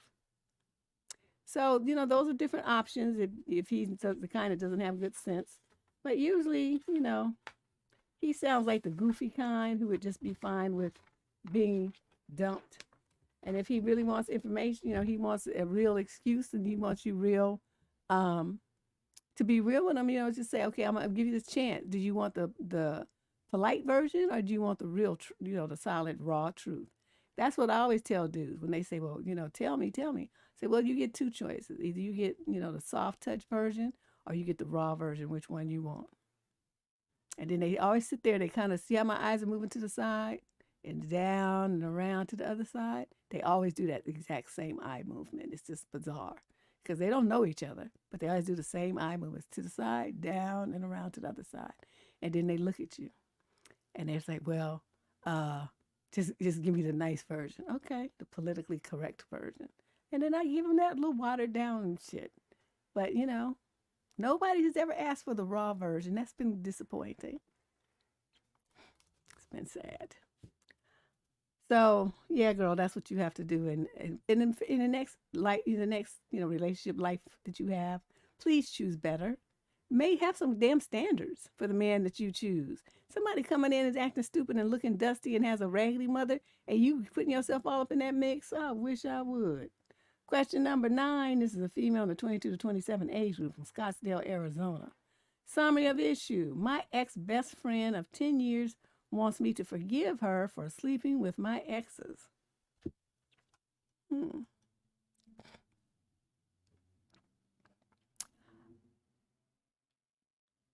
So, those are different options if he's the kind that doesn't have good sense. But usually, he sounds like the goofy kind who would just be fine with being dumped. And if he really wants information, he wants a real excuse, and he wants you to be real with him, just say, okay, I'm going to give you this chance. Do you want the polite version, or do you want the real, the solid, raw truth? That's what I always tell dudes when they say, well, tell me. I say, well, you get 2 choices. Either you get, the soft touch version, or you get the raw version, which one you want. And then they always sit there, they kind of see how my eyes are moving to the side and down and around to the other side. They always do that exact same eye movement. It's just bizarre because they don't know each other, but they always do the same eye movements to the side, down, and around to the other side. And then they look at you and they're like, well, just give me the nice version. Okay, the politically correct version. And then I give them that little watered down shit. But, nobody has ever asked for the raw version. That's been disappointing. It's been sad. So yeah, girl, that's what you have to do. And in the next relationship life that you have, please choose better. May have some damn standards for the man that you choose. Somebody coming in is acting stupid and looking dusty and has a raggedy mother, and you putting yourself all up in that mix. I wish I would. Question number 9. This is a female in the 22 to 27 age group from Scottsdale, Arizona. Summary of issue. My ex-best friend of 10 years wants me to forgive her for sleeping with my exes.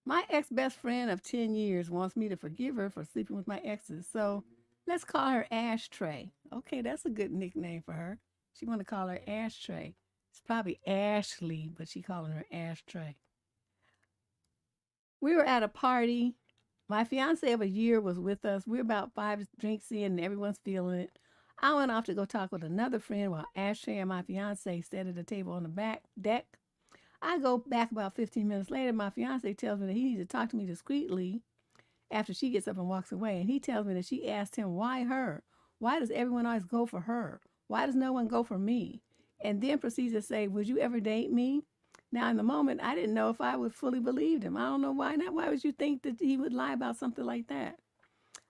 My ex-best friend of 10 years wants me to forgive her for sleeping with my exes. So Let's call her Ashtray. Okay, that's a good nickname for her. She want to call her Ashtray. It's probably Ashley, but she calling her Ashtray. We were at a party. My fiance of a year was with us. We were about 5 drinks in and everyone's feeling it. I went off to go talk with another friend while Ashtray and my fiance sat at a table on the back deck. I go back about 15 minutes later. My fiance tells me that he needs to talk to me discreetly after she gets up and walks away. And he tells me that she asked him, why her? Why does everyone always go for her? Why does no one go for me? And then proceeds to say, would you ever date me? Now, in the moment, I didn't know if I would fully believe him. I don't know why not. Why would you think that he would lie about something like that?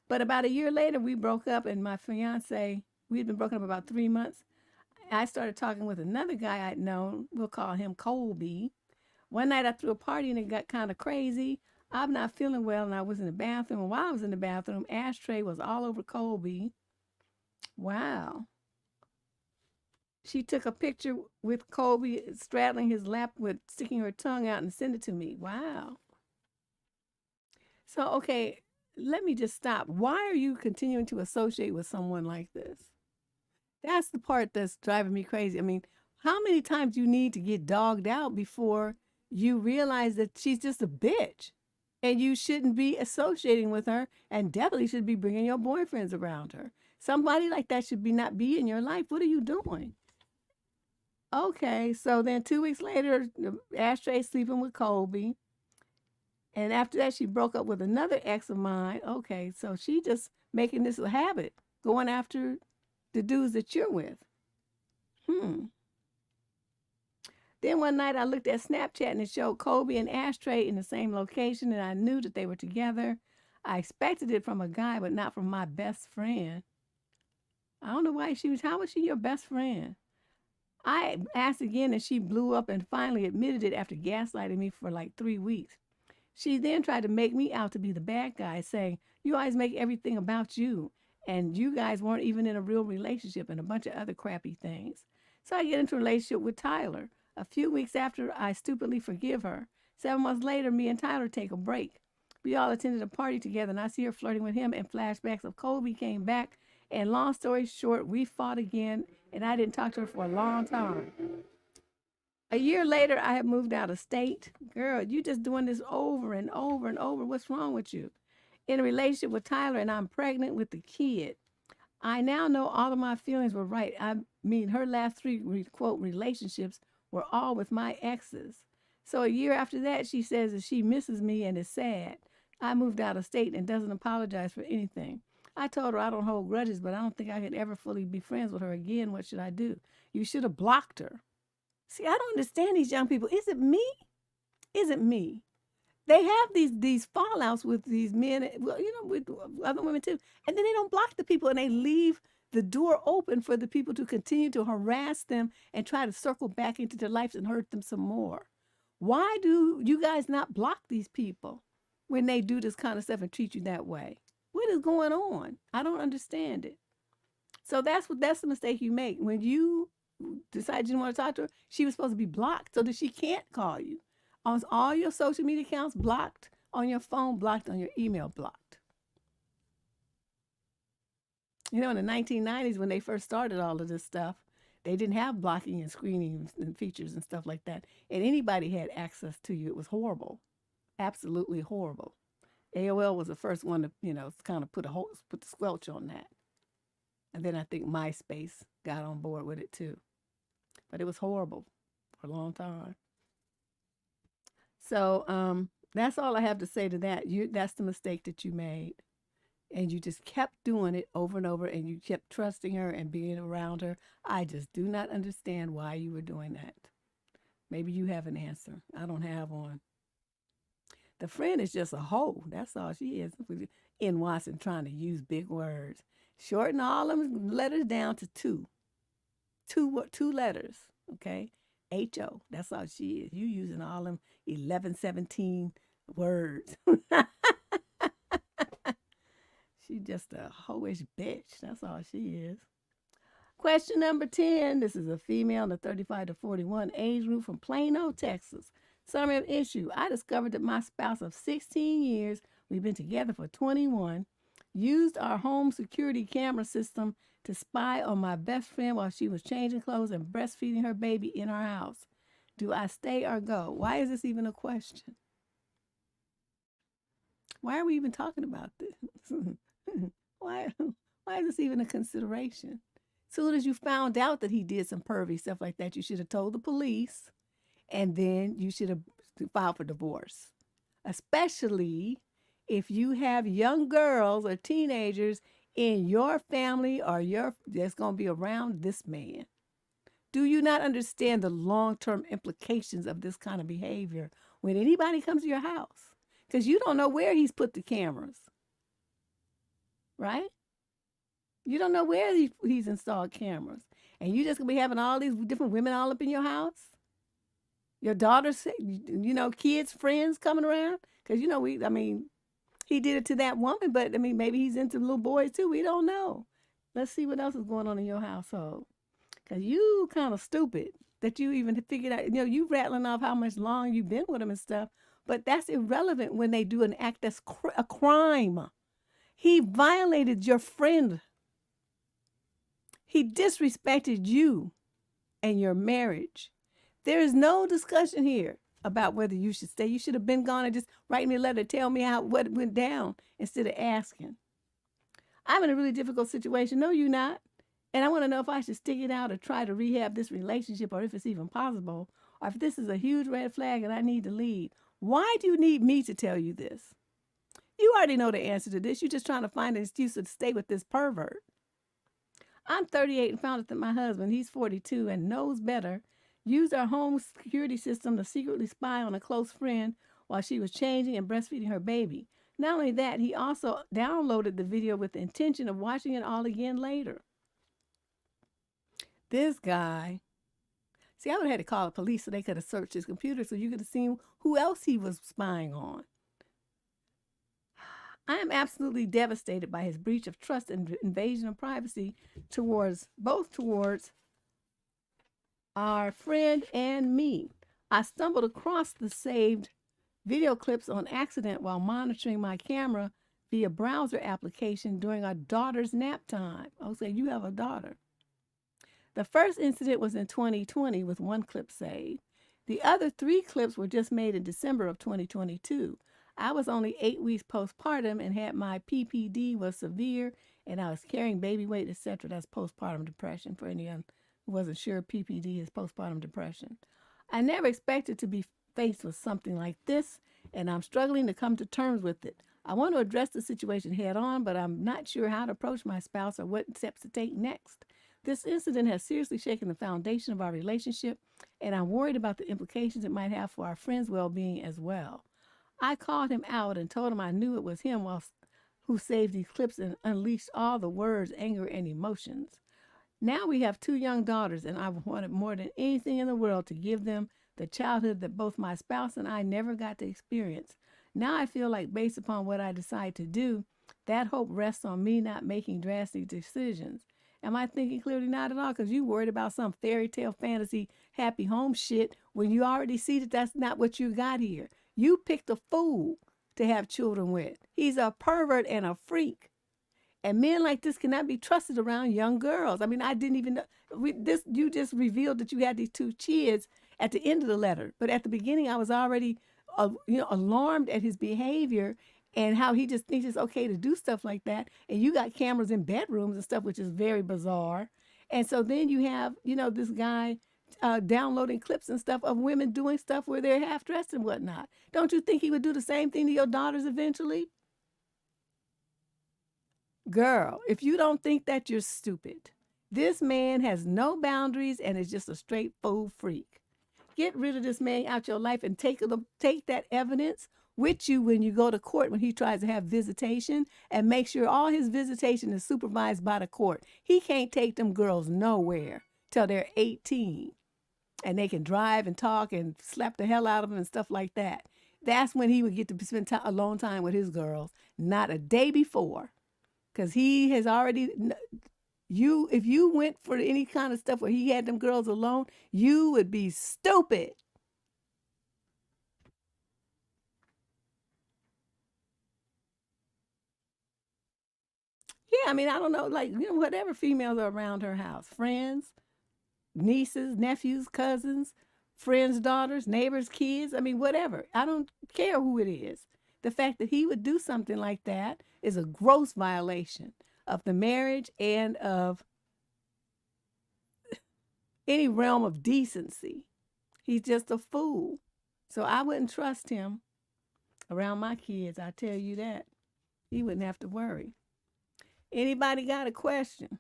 But about a year later, we broke up, and my fiance, we had been broken up about 3 months. I started talking with another guy I'd known. We'll call him Colby. One night I threw a party and it got kind of crazy. I'm not feeling well and I was in the bathroom. And while I was in the bathroom, Ashtray was all over Colby. Wow. She took a picture with Colby straddling his lap with sticking her tongue out and sent it to me. Wow. So, okay, let me just stop. Why are you continuing to associate with someone like this? That's the part that's driving me crazy. I mean, how many times do you need to get dogged out before you realize that she's just a bitch and you shouldn't be associating with her and definitely should be bringing your boyfriends around her? Somebody like that should not be in your life. What are you doing? Okay, so then 2 weeks later, Ashtray sleeping with Colby. And after that, she broke up with another ex of mine. Okay, so she just making this a habit, going after the dudes that you're with. Then one night I looked at Snapchat and it showed Colby and Ashtray in the same location, and I knew that they were together. I expected it from a guy, but not from my best friend. I don't know why how was she your best friend? I asked again and she blew up and finally admitted it after gaslighting me for like 3 weeks. She then tried to make me out to be the bad guy, saying, you always make everything about you, and you guys weren't even in a real relationship, and a bunch of other crappy things. So I get into a relationship with Tyler. A few weeks after, I stupidly forgive her. 7 months later, me and Tyler take a break. We all attended a party together, and I see her flirting with him, and flashbacks of Colby came back. And long story short, we fought again, and I didn't talk to her for a long time. A year later, I had moved out of state. Girl, you just doing this over and over and over. What's wrong with you? In a relationship with Tyler, and I'm pregnant with the kid. I now know all of my feelings were right. I mean, her last 3, quote, relationships were all with my exes. So a year after that, she says that she misses me and is sad. I moved out of state and doesn't apologize for anything. I told her I don't hold grudges, but I don't think I could ever fully be friends with her again. What should I do? You should have blocked her. See, I don't understand these young people. Is it me? Is it me? They have these fallouts with these men, well, with other women too. And then they don't block the people and they leave the door open for the people to continue to harass them and try to circle back into their lives and hurt them some more. Why do you guys not block these people when they do this kind of stuff and treat you that way? What is going on? I don't understand it. So that's the mistake you make. When you decide you didn't want to talk to her, she was supposed to be blocked so that she can't call you. On all your social media accounts, blocked. On your phone, blocked. On your email, blocked. In the 1990s, when they first started all of this stuff, they didn't have blocking and screening and features and stuff like that. And anybody had access to you. It was horrible. Absolutely horrible. AOL was the first one to, kind of put the squelch on that. And then I think MySpace got on board with it too. But it was horrible for a long time. So that's all I have to say to that. That's the mistake that you made. And you just kept doing it over and over, and you kept trusting her and being around her. I just do not understand why you were doing that. Maybe you have an answer. I don't have one. The friend is just a hoe. That's all she is. In Watson, trying to use big words. Shorten all them letters down to 2. Two letters, okay? H-O. That's all she is. You using all them 11, 17 words. She just a hoish bitch. That's all she is. Question number 10. This is a female in the 35 to 41 age group from Plano, Texas. Summary of issue. I discovered that my spouse of 16 years, we've been together for 21, used our home security camera system to spy on my best friend while she was changing clothes and breastfeeding her baby in our house. Do I stay or go? Why is this even a question? Why are we even talking about this? why, why is this even a consideration? As soon as you found out that he did some pervy stuff like that, you should have told the police, and then you should have filed for divorce. Especially if you have young girls or teenagers in your family or that's going to be around this man. Do you not understand the long-term implications of this kind of behavior when anybody comes to your house? Because you don't know where he's put the cameras, right? You don't know where he's installed cameras. And you just going to be having all these different women all up in your house? Your daughters, kids, friends coming around? Because, he did it to that woman, but, maybe he's into little boys too. We don't know. Let's see what else is going on in your household. Because you kind of stupid that you even figured out, you rattling off how much long you've been with him and stuff. But that's irrelevant when they do an act that's a crime. He violated your friend. He disrespected you and your marriage. There is no discussion here about whether you should stay. You should have been gone and just write me a letter, tell me what went down instead of asking. I'm in a really difficult situation. No, you're not. And I want to know if I should stick it out or try to rehab this relationship, or if it's even possible, or if this is a huge red flag and I need to leave. Why do you need me to tell you this? You already know the answer to this. You're just trying to find an excuse to stay with this pervert. I'm 38 and found out that my husband, he's 42 and knows better, used our home security system to secretly spy on a close friend while she was changing and breastfeeding her baby. Not only that, he also downloaded the video with the intention of watching it all again later. This guy, see, I would have had to call the police so they could have searched his computer so you could have seen who else he was spying on. I am absolutely devastated by his breach of trust and invasion of privacy towards our friend and me. I stumbled across the saved video clips on accident while monitoring my camera via browser application during our daughter's nap time. Oh, so you have a daughter. The first incident was in 2020 with one clip saved. The other 3 clips were just made in December of 2022. I was only 8 weeks postpartum and had my PPD was severe, and I was carrying baby weight, etc. That's postpartum depression. For anyone who wasn't sure, PPD is postpartum depression. I never expected to be faced with something like this, and I'm struggling to come to terms with it. I want to address the situation head on, but I'm not sure how to approach my spouse or what steps to take next. This incident has seriously shaken the foundation of our relationship, and I'm worried about the implications it might have for our friend's well-being as well. I called him out and told him I knew it was him who saved these clips and unleashed all the words, anger, and emotions. Now we have 2 young daughters, and I wanted more than anything in the world to give them the childhood that both my spouse and I never got to experience. Now I feel like, based upon what I decide to do, that hope rests on me not making drastic decisions. Am I thinking clearly? Not at all, because you worried about some fairy tale fantasy happy home shit when you already see that that's not what you got here. You picked a fool to have children with. He's a pervert and a freak. And men like this cannot be trusted around young girls. I didn't even know. You just revealed that you had these 2 kids at the end of the letter. But at the beginning, I was already alarmed at his behavior and how he just thinks it's okay to do stuff like that. And you got cameras in bedrooms and stuff, which is very bizarre. And so then you have, this guy downloading clips and stuff of women doing stuff where they're half dressed and whatnot. Don't you think he would do the same thing to your daughters eventually? Girl, if you don't think that, you're stupid. This man has no boundaries and is just a straight fool freak. Get rid of this man out your life and take that evidence with you when you go to court when he tries to have visitation, and make sure all his visitation is supervised by the court. He can't take them girls nowhere till they're 18 and they can drive and talk and slap the hell out of them and stuff like that. That's when he would get to spend alone time with his girls, not a day before. Because he has already, if you went for any kind of stuff where he had them girls alone, you would be stupid. Yeah, I mean, I don't know, like, whatever females are around her house, friends, nieces, nephews, cousins, friends' daughters, neighbors' kids. I mean, whatever. I don't care who it is. The fact that he would do something like that is a gross violation of the marriage and of any realm of decency. He's just a fool. So I wouldn't trust him around my kids. I tell you that. He wouldn't have to worry. Anybody got a question?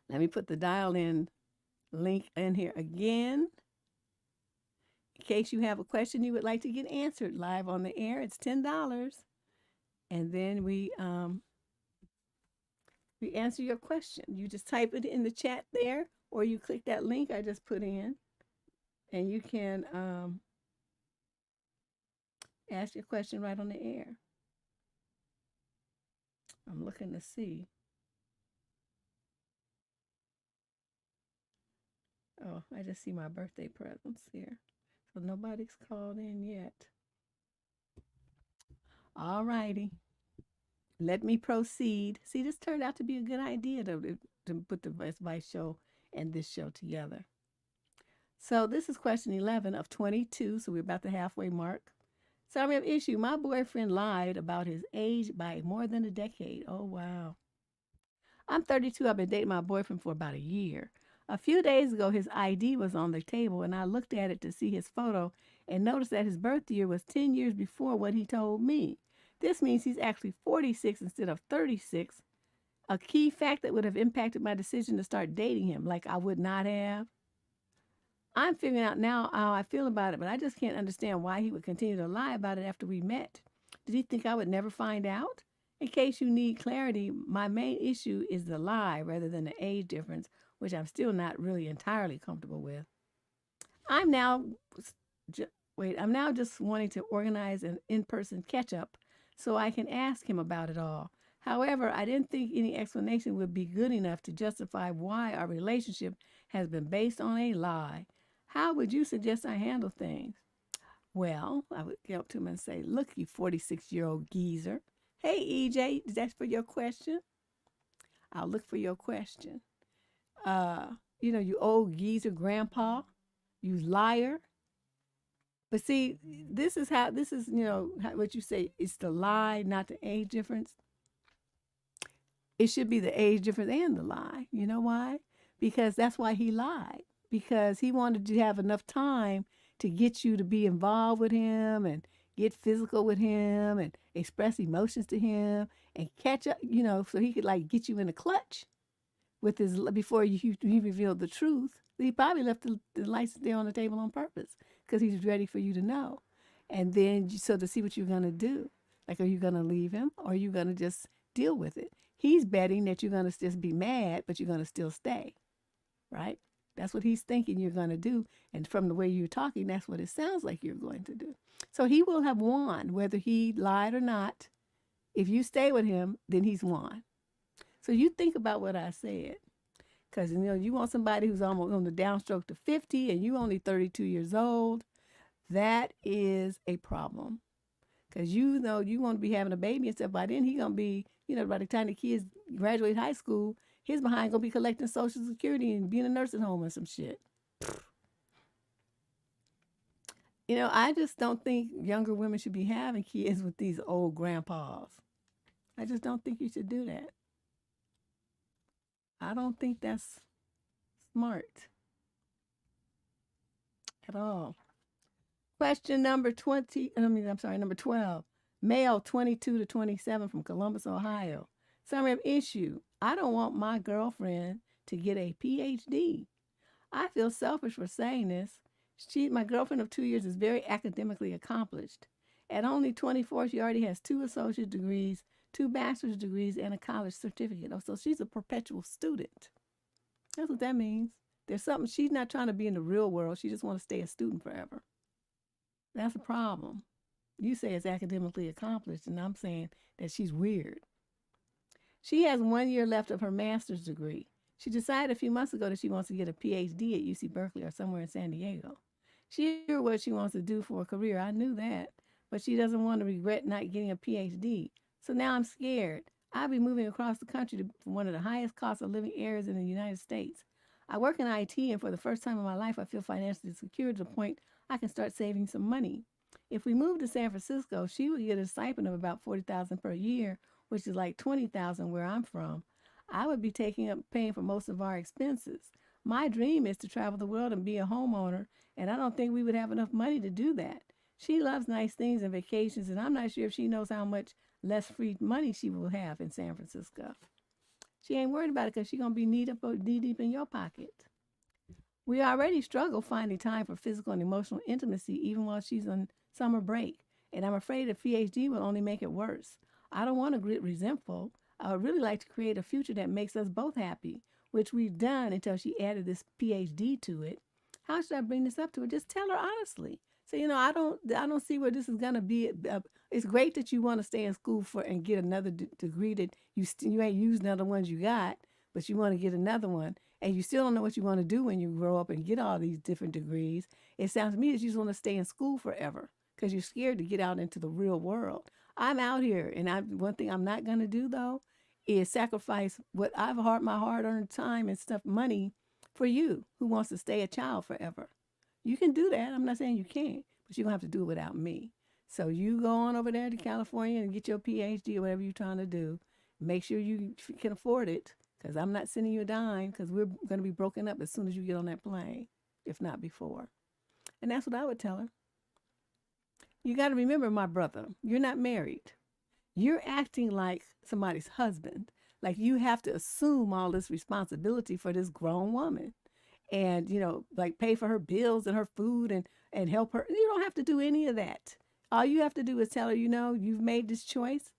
Let me put the dial in link in here again. In case you have a question you would like to get answered live on the air, it's $10. And then we answer your question. You just type it in the chat there, or you click that link I just put in, and you can ask your question right on the air. I'm looking to see. Oh, I just see my birthday presents here. So nobody's called in yet. All righty. Let me proceed. See, this turned out to be a good idea to put the Vice show and this show together. So this is question 11 of 22. So we're about the halfway mark. Summary of issue. My boyfriend lied about his age by more than a decade. Oh, wow. I'm 32. I've been dating my boyfriend for about a year. A few days ago, his ID was on the table, and I looked at it to see his photo and noticed that his birth year was 10 years before what he told me. This means he's actually 46 instead of 36, a key fact that would have impacted my decision to start dating him, like I would not have. I'm figuring out now how I feel about it, but I just can't understand why he would continue to lie about it after we met. Did he think I would never find out? In case you need clarity, my main issue is the lie rather than the age difference, which I'm still not really entirely comfortable with. I'm now just wanting to organize an in-person catch-up so I can ask him about it all. However, I didn't think any explanation would be good enough to justify why our relationship has been based on a lie. How would you suggest I handle things? Well, I would go up to him and say, look, you 46-year-old geezer. Hey, EJ, is that for your question? I'll look for your question. You old geezer grandpa, you liar. But see, this is what you say. It's the lie, not the age difference. It should be the age difference and the lie. You know why? Because that's why he lied. Because he wanted to have enough time to get you to be involved with him and get physical with him and express emotions to him and catch up, so he could get you in a clutch with his before he revealed the truth. He probably left the license there on the table on purpose because he's ready for you to know. And then so to see what you're going to do. Like, are you going to leave him or are you going to just deal with it? He's betting that you're going to just be mad, but you're going to still stay, right? That's what he's thinking you're going to do. And from the way you're talking, that's what it sounds like you're going to do. So he will have won, whether he lied or not. If you stay with him, then he's won. So you think about what I said. Because, you want somebody who's almost on the downstroke to 50 and you only 32 years old. That is a problem. Because you want to be having a baby and stuff. By then, he's going to be, by the time the kids graduate high school, his behind going to be collecting Social Security and being a nursing home or some shit. I just don't think younger women should be having kids with these old grandpas. I just don't think you should do that. I don't think that's smart at all. Question number 12. Male 22 to 27 from Columbus, Ohio. Summary of issue. I don't want my girlfriend to get a PhD. I feel selfish for saying this. My girlfriend of 2 years is very academically accomplished. At only 24, she already has 2 associate degrees, 2 bachelor's degrees, and a college certificate. So she's a perpetual student. That's what that means. There's something, she's not trying to be in the real world. She just wants to stay a student forever. That's a problem. You say it's academically accomplished, and I'm saying that she's weird. She has 1 year left of her master's degree. She decided a few months ago that she wants to get a PhD at UC Berkeley or somewhere in San Diego. She knew what she wants to do for a career. I knew that. But she doesn't want to regret not getting a PhD. So now I'm scared. I'll be moving across the country to one of the highest cost of living areas in the United States. I work in IT, and for the first time in my life, I feel financially secure to the point I can start saving some money. If we moved to San Francisco, she would get a stipend of about $40,000 per year, which is like $20,000 where I'm from. I would be paying for most of our expenses. My dream is to travel the world and be a homeowner, and I don't think we would have enough money to do that. She loves nice things and vacations, and I'm not sure if she knows how much less free money she will have in San Francisco. She ain't worried about it because she's going to be knee deep in your pocket. We already struggle finding time for physical and emotional intimacy even while she's on summer break, and I'm afraid a PhD will only make it worse. I don't want to get resentful. I would really like to create a future that makes us both happy, which we've done until she added this PhD to it. How should I bring this up to her? Just tell her honestly. So I don't see where this is gonna be. It's great that you want to stay in school and get another degree that you ain't used none of the ones you got, but you want to get another one, and you still don't know what you want to do when you grow up and get all these different degrees. It sounds to me that you just want to stay in school forever because you're scared to get out into the real world. I'm out here, and one thing I'm not gonna do though is sacrifice what my hard-earned time and stuff, money, for you who wants to stay a child forever. You can do that. I'm not saying you can't, but you're going to have to do it without me. So you go on over there to California and get your PhD or whatever you're trying to do. Make sure you can afford it, because I'm not sending you a dime, because we're going to be broken up as soon as you get on that plane, if not before. And that's what I would tell her. You got to remember, my brother, you're not married. You're acting like somebody's husband. Like you have to assume all this responsibility for this grown woman. And, like pay for her bills and her food and help her. You don't have to do any of that. All you have to do is tell her, you've made this choice.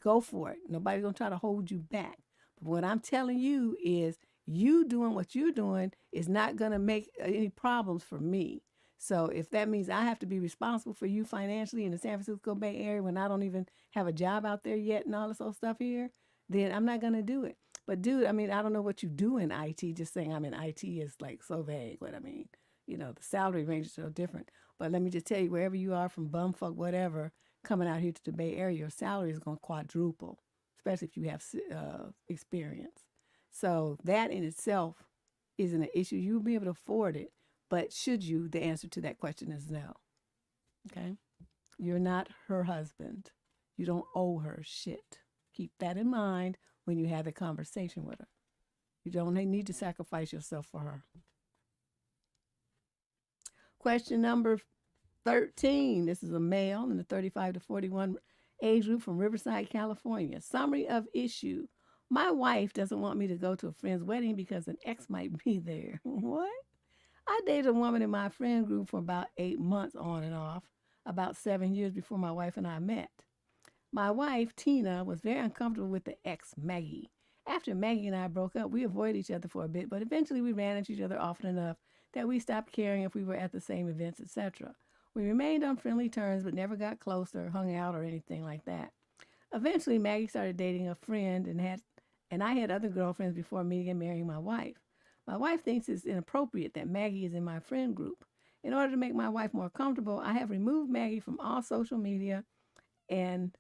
Go for it. Nobody's going to try to hold you back. But what I'm telling you is you doing what you're doing is not going to make any problems for me. So if that means I have to be responsible for you financially in the San Francisco Bay Area when I don't even have a job out there yet and all this old stuff here, then I'm not going to do it. But dude, I don't know what you do in IT. Just saying I'm in IT is like so vague what I mean. The salary range is so different. But let me just tell you, wherever you are from bumfuck, whatever, coming out here to the Bay Area, your salary is going to quadruple, especially if you have experience. So that in itself isn't an issue. You'll be able to afford it. But should you, the answer to that question is no. Okay? You're not her husband. You don't owe her shit. Keep that in mind when you have a conversation with her. You don't need to sacrifice yourself for her. Question number 13. This is a male in the 35 to 41 age group from Riverside, California. Summary of issue. My wife doesn't want me to go to a friend's wedding because an ex might be there. What? I dated a woman in my friend group for about 8 months on and off, about 7 years before my wife and I met. My wife, Tina, was very uncomfortable with the ex, Maggie. After Maggie and I broke up, we avoided each other for a bit, but eventually we ran into each other often enough that we stopped caring if we were at the same events, etc. We remained on friendly terms, but never got close or hung out or anything like that. Eventually, Maggie started dating a friend, and I had other girlfriends before meeting and marrying my wife. My wife thinks it's inappropriate that Maggie is in my friend group. In order to make my wife more comfortable, I have removed Maggie from all social media and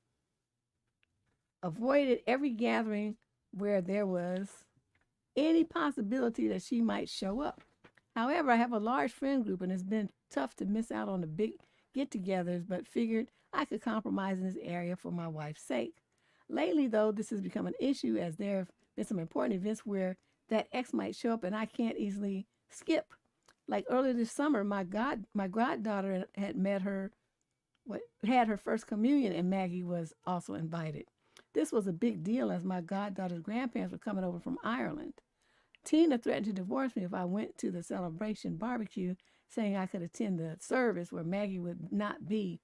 avoided every gathering where there was any possibility that she might show up. However, I have a large friend group, and it's been tough to miss out on the big get-togethers, but figured I could compromise in this area for my wife's sake. Lately, though, this has become an issue as there have been some important events where that ex might show up and I can't easily skip. Like earlier this summer, my goddaughter had her first communion, and Maggie was also invited. This was a big deal as my goddaughter's grandparents were coming over from Ireland. Tina threatened to divorce me if I went to the celebration barbecue, saying I could attend the service where Maggie would not be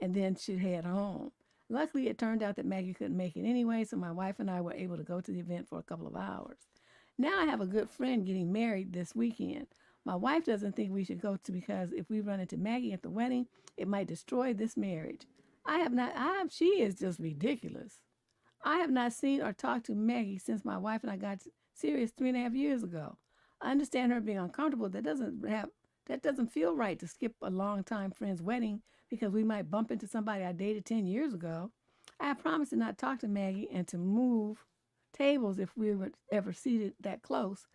and then she'd head home. Luckily, it turned out that Maggie couldn't make it anyway, so my wife and I were able to go to the event for a couple of hours. Now I have a good friend getting married this weekend. My wife doesn't think we should go to because if we run into Maggie at the wedding, it might destroy this marriage. She is just ridiculous. I have not seen or talked to Maggie since my wife and I got serious 3.5 years ago. I understand her being uncomfortable. That doesn't feel right to skip a longtime friend's wedding because we might bump into somebody I dated 10 years ago. I promised to not talk to Maggie and to move tables if we were ever seated that close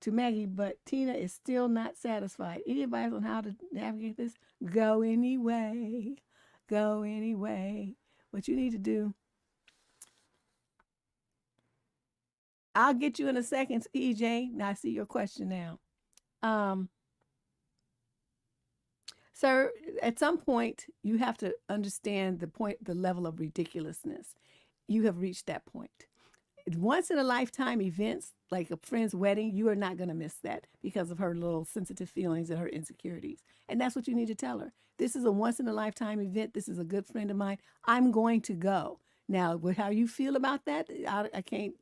to Maggie, but Tina is still not satisfied. Any advice on how to navigate this? Go anyway. Go anyway. What you need to do, I'll get you in a second, EJ. Now I see your question now. Sir, at some point, you have to understand the level of ridiculousness. You have reached that point. Once in a lifetime events like a friend's wedding, you are not going to miss that because of her little sensitive feelings and her insecurities. And that's what you need to tell her. This is a once in a lifetime event. This is a good friend of mine. I'm going to go. Now, how you feel about that, I can't,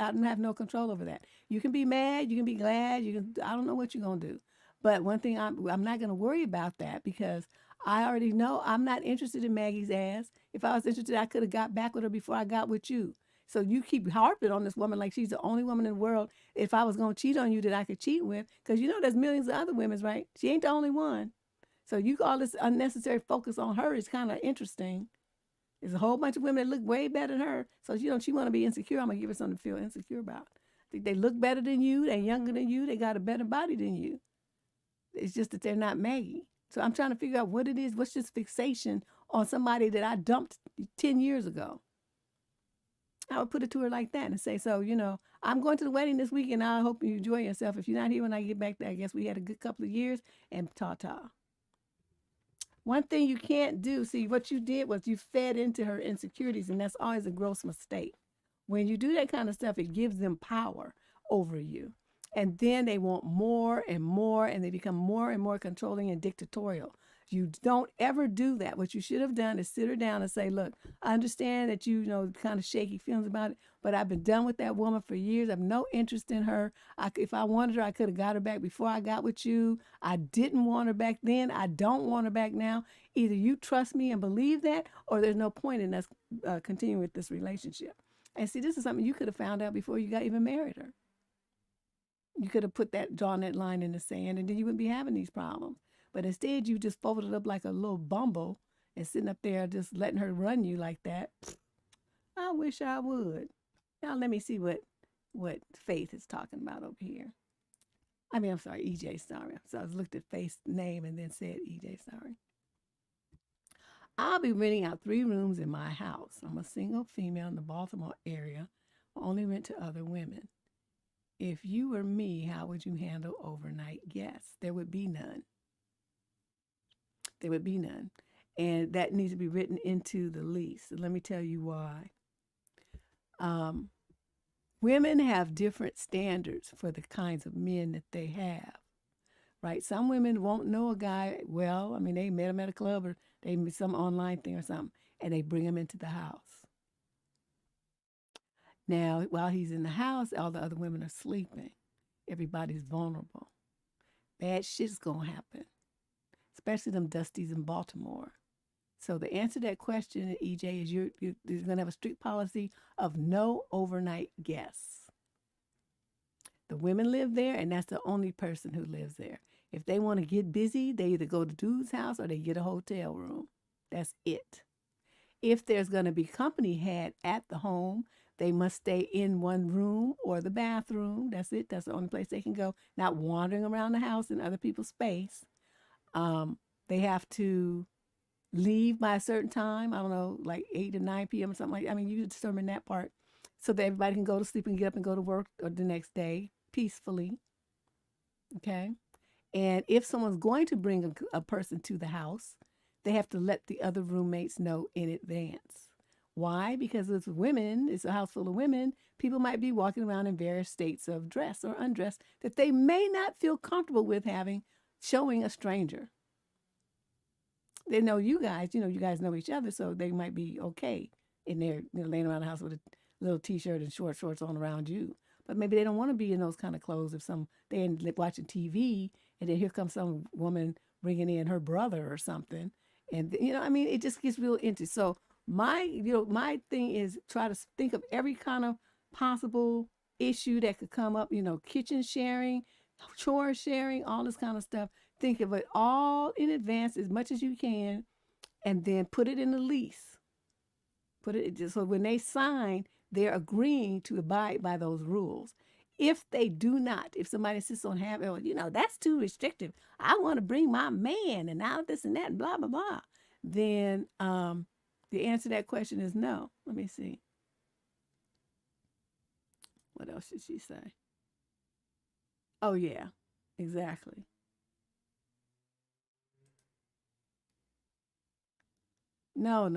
I don't have no control over that. You can be mad, you can be glad, I don't know what you're going to do. But one thing, I'm not going to worry about that because I already know I'm not interested in Maggie's ass. If I was interested, I could have got back with her before I got with you. So you keep harping on this woman like she's the only woman in the world, if I was going to cheat on you, that I could cheat with. Because you know there's millions of other women, right? She ain't the only one. So you all this unnecessary focus on her is kind of interesting. There's a whole bunch of women that look way better than her. So she want to be insecure. I'm going to give her something to feel insecure about. I think they look better than you. They're younger than you. They got a better body than you. It's just that they're not Maggie. So I'm trying to figure out what it is. What's this fixation on somebody that I dumped 10 years ago? I would put it to her like that and say, so, I'm going to the wedding this weekend. I hope you enjoy yourself. If you're not here when I get back there, I guess we had a good couple of years, and ta-ta. One thing you can't do, see, what you did was you fed into her insecurities, and that's always a gross mistake. When you do that kind of stuff, it gives them power over you. And then they want more and more, and they become more and more controlling and dictatorial. You don't ever do that. What you should have done is sit her down and say, look, I understand that you kind of shaky feelings about it, but I've been done with that woman for years. I have no interest in her. If I wanted her, I could have got her back before I got with you. I didn't want her back then. I don't want her back now. Either you trust me and believe that, or there's no point in us continuing with this relationship. And see, this is something you could have found out before you got even married her. You could have drawn that line in the sand, and then you wouldn't be having these problems. But instead, you just folded up like a little bumble and sitting up there just letting her run you like that. I wish I would. Now let me see what Faith is talking about over here. I'm sorry, EJ, sorry. So I looked at Faith's name and then said EJ, sorry. I'll be renting out 3 rooms in my house. I'm a single female in the Baltimore area. I only rent to other women. If you were me, how would you handle overnight guests? There would be none. There would be none. And that needs to be written into the lease. So let me tell you why. Women have different standards for the kinds of men that they have, right? Some women won't know a guy well. They met him at a club or they met some online thing or something, and they bring him into the house. Now, while he's in the house, all the other women are sleeping. Everybody's vulnerable. Bad shit's going to happen, especially them dusties in Baltimore. So the answer to that question, EJ, is you're going to have a strict policy of no overnight guests. The women live there, and that's the only person who lives there. If they want to get busy, they either go to dude's house or they get a hotel room. That's it. If there's going to be company had at the home, they must stay in one room or the bathroom. That's it. That's the only place they can go, not wandering around the house in other people's space. They have to leave by a certain time. I don't know, like 8 to 9 p.m. or something like that. You determine that part so that everybody can go to sleep and get up and go to work or the next day peacefully. Okay? And if someone's going to bring a person to the house, they have to let the other roommates know in advance. Why? Because it's women, it's a house full of women, people might be walking around in various states of dress or undress that they may not feel comfortable with showing a stranger. They know you guys, you guys know each other, so they might be okay in there, laying around the house with a little t-shirt and shorts on around you. But maybe they don't want to be in those kind of clothes if they end up watching TV and then here comes some woman bringing in her brother or something. And, it just gets real into. So my thing is try to think of every kind of possible issue that could come up, kitchen sharing, chore sharing, all this kind of stuff. Think of it all in advance as much as you can, and then put it in the lease. Put it just so when they sign, they're agreeing to abide by those rules. If they do not, if somebody insists on having, that's too restrictive. I want to bring my man and all this and that and blah, blah, blah. Then the answer to that question is no. Let me see. What else did she say? Oh, yeah, exactly. No.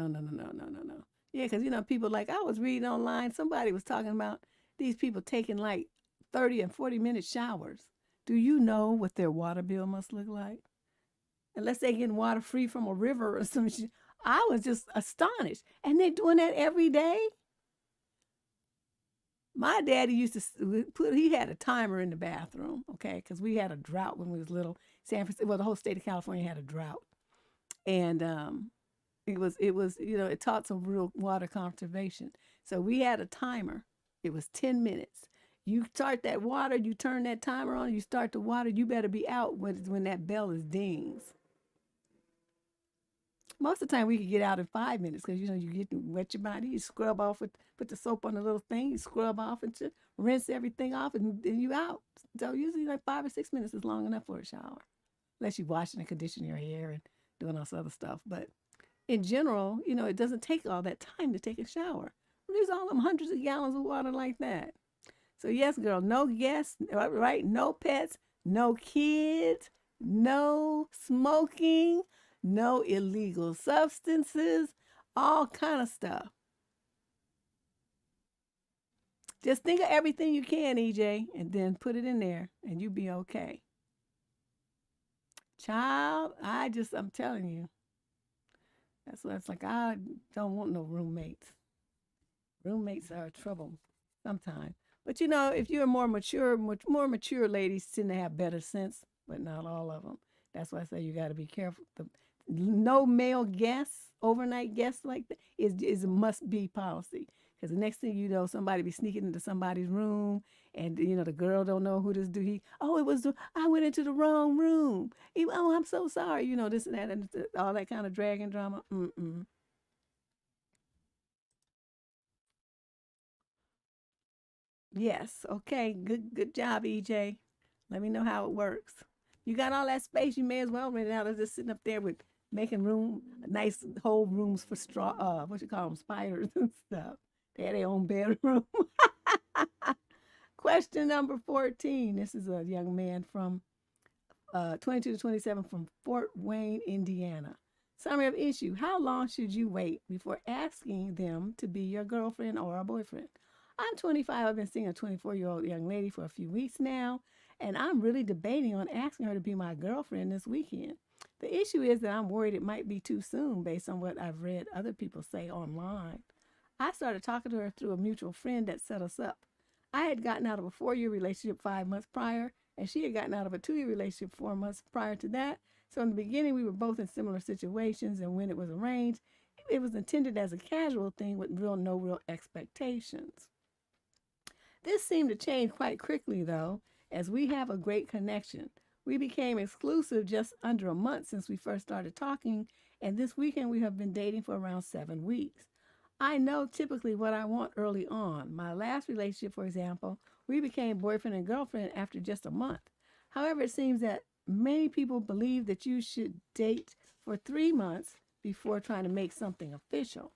Yeah, because, people like I was reading online, somebody was talking about these people taking like 30 and 40-minute showers. Do you know what their water bill must look like? Unless they're getting water free from a river or some shit. I was just astonished. And they're doing that every day? My daddy used to he had a timer in the bathroom, okay, because we had a drought when we was little. San Francisco, well, the whole state of California had a drought. And it taught some real water conservation. So we had a timer. It was 10 minutes. You start that water, you turn that timer on, you start the water, you better be out when that bell is dings. Most of the time we could get out in 5 minutes because, you get to wet your body, you scrub off put the soap on the little thing, you scrub off and rinse everything off and then you out. So usually like 5 or 6 minutes is long enough for a shower. Unless you're washing and conditioning your hair and doing all this other stuff. But in general, it doesn't take all that time to take a shower. There's all them hundreds of gallons of water like that. So yes, girl, no guests, right? No pets, no kids, no smoking, no illegal substances, all kind of stuff. Just think of everything you can, EJ, and then put it in there, and you'll be okay. Child, I'm telling you. That's what it's like. I don't want no roommates. Roommates are trouble sometimes. But if you're more mature ladies tend to have better sense, but not all of them. That's why I say you got to be careful. No male guests, overnight guests like that is a must-be policy. Because the next thing you know, somebody be sneaking into somebody's room, and the girl don't know who this dude. I went into the wrong room. I'm so sorry. This and that, and all that kind of dragging drama. Yes. Okay. Good job, EJ. Let me know how it works. You got all that space, you may as well rent it out. They're just sitting up there with making nice whole rooms for what you call them, spiders and stuff. They had their own bedroom. Question number 14. This is a young man from 22 to 27 from Fort Wayne, Indiana. Summary of issue. How long should you wait before asking them to be your girlfriend or a boyfriend? I'm 25. I've been seeing a 24-year-old young lady for a few weeks now, and I'm really debating on asking her to be my girlfriend this weekend. The issue is that I'm worried it might be too soon based on what I've read other people say online. I started talking to her through a mutual friend that set us up. I had gotten out of a 4-year relationship 5 months prior, and she had gotten out of a 2-year relationship 4 months prior to that. So in the beginning, we were both in similar situations, and when it was arranged, it was intended as a casual thing with no real expectations. This seemed to change quite quickly, though, as we have a great connection. We became exclusive just under a month since we first started talking, and this weekend we have been dating for around 7 weeks. I know typically what I want early on. My last relationship, for example, we became boyfriend and girlfriend after just a month. However, it seems that many people believe that you should date for 3 months before trying to make something official.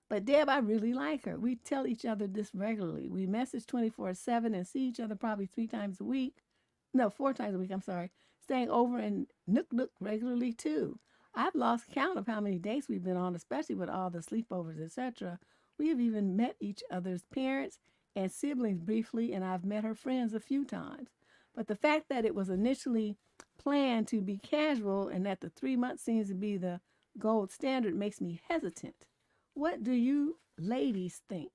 But Deb, I really like her. We tell each other this regularly. We message 24/7 and see each other probably 4 times a week, staying over in Nook regularly too. I've lost count of how many dates we've been on, especially with all the sleepovers, etc. We have even met each other's parents and siblings briefly, and I've met her friends a few times. But the fact that it was initially planned to be casual and that the 3 months seems to be the gold standard makes me hesitant. What do you ladies think?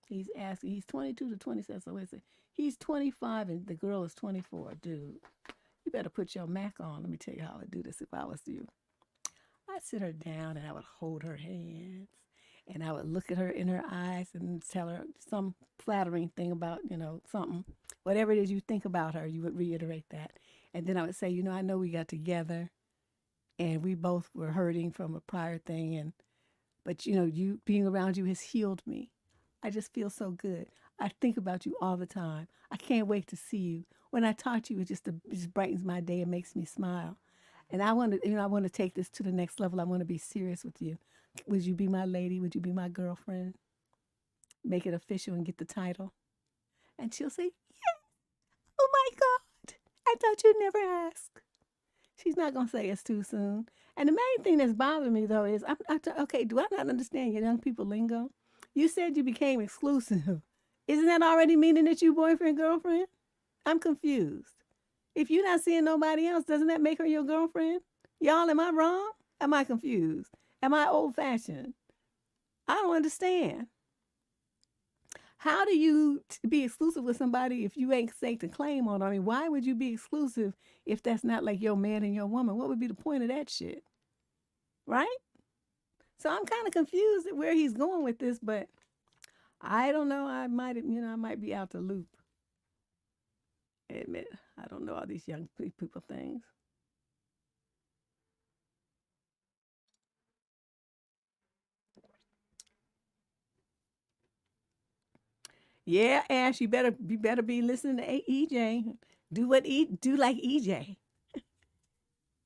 He's asking. He's 22 to 27, so he's 25 and the girl is 24. Dude, you better put your Mac on. Let me tell you how I would do this if I was you. I'd sit her down and I would hold her hands and I would look at her in her eyes and tell her some flattering thing about, something. Whatever it is you think about her, you would reiterate that. And then I would say, I know we got together and we both were hurting from a prior thing, and But, you being around you has healed me. I just feel so good. I think about you all the time. I can't wait to see you. When I talk to you, it just brightens my day and makes me smile. And I want to take this to the next level. I want to be serious with you. Would you be my lady? Would you be my girlfriend? Make it official and get the title. And she'll say, yeah. Oh my God. I thought you'd never ask. She's not going to say it's too soon. And the main thing that's bothering me, though, is, okay, do I not understand your young people lingo? You said you became exclusive. Isn't that already meaning that you boyfriend, girlfriend? I'm confused. If you're not seeing nobody else, doesn't that make her your girlfriend? Y'all, am I wrong? Am I confused? Am I old-fashioned? I don't understand. How do you be exclusive with somebody if you ain't safe to claim on? I mean, why would you be exclusive if that's not like your man and your woman? What would be the point of that shit? Right? So I'm kind of confused at where he's going with this, but I don't know. I might be out the loop. I admit, I don't know all these young people things. Yeah, Ash, you better be listening to EJ. Do like EJ,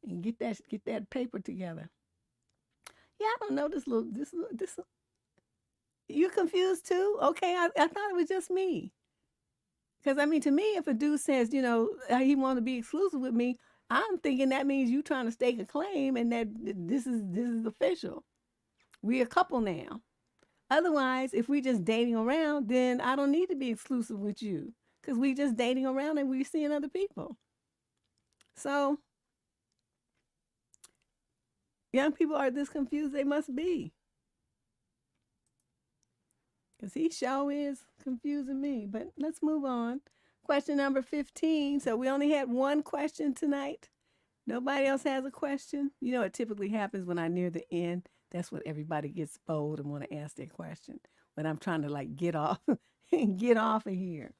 and get that paper together. Yeah, I don't know this. You confused too? Okay, I thought it was just me. Because I mean, to me, if a dude says, he want to be exclusive with me, I'm thinking that means you trying to stake a claim and that this is official. We a couple now. Otherwise, if we just dating around, then I don't need to be exclusive with you because we just dating around and we seeing other people. So young people are this confused. They must be. Because he sure is confusing me. But let's move on. Question number 15. So we only had one question tonight. Nobody else has a question. You know, it typically happens when I near the end. That's when everybody gets bold and want to ask their question. When I'm trying to get off and get off of here.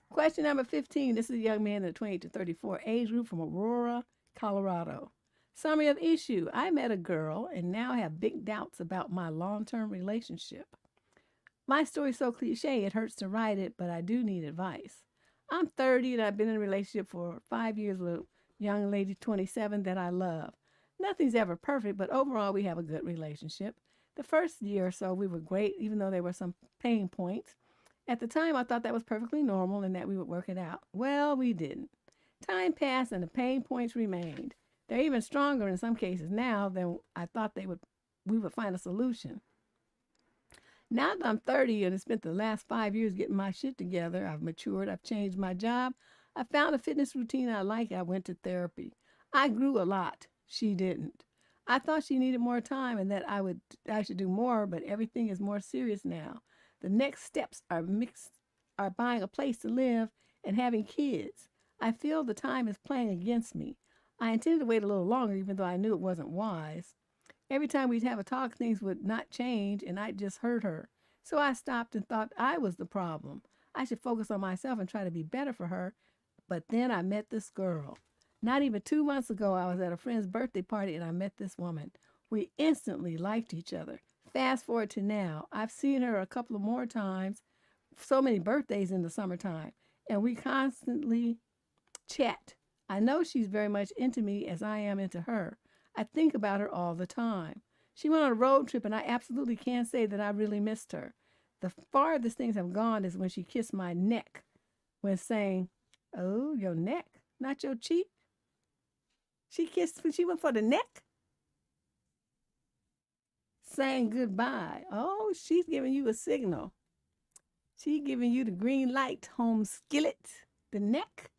Question number 15. This is a young man in the 20 to 34 age group from Aurora, Colorado. Summary of issue. I met a girl and now have big doubts about my long-term relationship. My story's so cliche, it hurts to write it, but I do need advice. I'm 30 and I've been in a relationship for 5 years with a young lady, 27, that I love. Nothing's ever perfect, but overall we have a good relationship. The first year or so we were great, even though there were some pain points. At the time, I thought that was perfectly normal and that we would work it out. Well, we didn't. Time passed and the pain points remained. They're even stronger in some cases now than I thought we would find a solution. Now that I'm 30 and have spent the last 5 years getting my shit together, I've matured, I've changed my job, I found a fitness routine I like, I went to therapy. I grew a lot. She didn't. I thought she needed more time and that I should do more, but everything is more serious now. The next steps are buying a place to live and having kids. I feel the time is playing against me. I intended to wait a little longer, even though I knew it wasn't wise. Every time we'd have a talk, things would not change, and I'd just hurt her. So I stopped and thought I was the problem. I should focus on myself and try to be better for her. But then I met this girl. Not even 2 months ago, I was at a friend's birthday party, and I met this woman. We instantly liked each other. Fast forward to now. I've seen her a couple of more times, so many birthdays in the summertime, and we constantly chat. I know she's very much into me as I am into her. I think about her all the time. She went on a road trip, and I absolutely can't say that I really missed her. The farthest things have gone is when she kissed my neck when saying, "Oh, your neck, not your cheek." She went for the neck, saying goodbye. Oh, she's giving you a signal. She's giving you the green light, home skillet, the neck.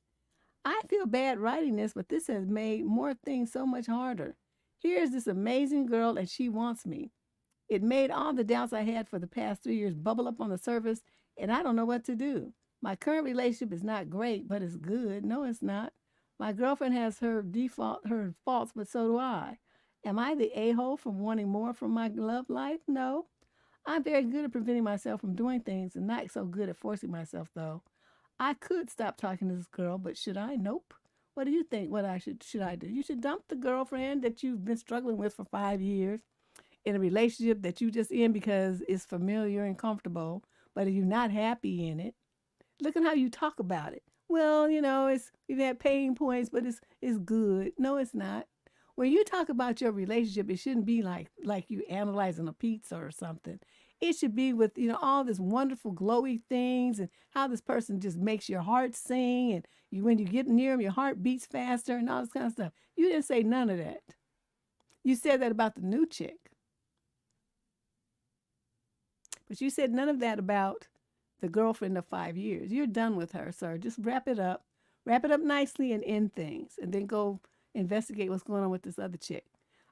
I feel bad writing this, but this has made more things so much harder. Here's this amazing girl, and she wants me. It made all the doubts I had for the past 3 years bubble up on the surface, and I don't know what to do. My current relationship is not great, but it's good. No, it's not. My girlfriend has her faults, but so do I. Am I the a-hole from wanting more from my love life? No. I'm very good at preventing myself from doing things and not so good at forcing myself, though. I could stop talking to this girl, but should I? Nope. What do you think? Should I do? You should dump the girlfriend that you've been struggling with for 5 years in a relationship that you just in because it's familiar and comfortable, but if you're not happy in it, look at how you talk about it. Well, we've had pain points, but it's good. No, it's not. When you talk about your relationship, it shouldn't be like you analyzing a pizza or something. It should be with, all this wonderful glowy things and how this person just makes your heart sing, and when you get near them, your heart beats faster and all this kind of stuff. You didn't say none of that. You said that about the new chick. But you said none of that about the girlfriend of 5 years. You're done with her, sir. Just wrap it up. Wrap it up nicely and end things. And then go investigate what's going on with this other chick.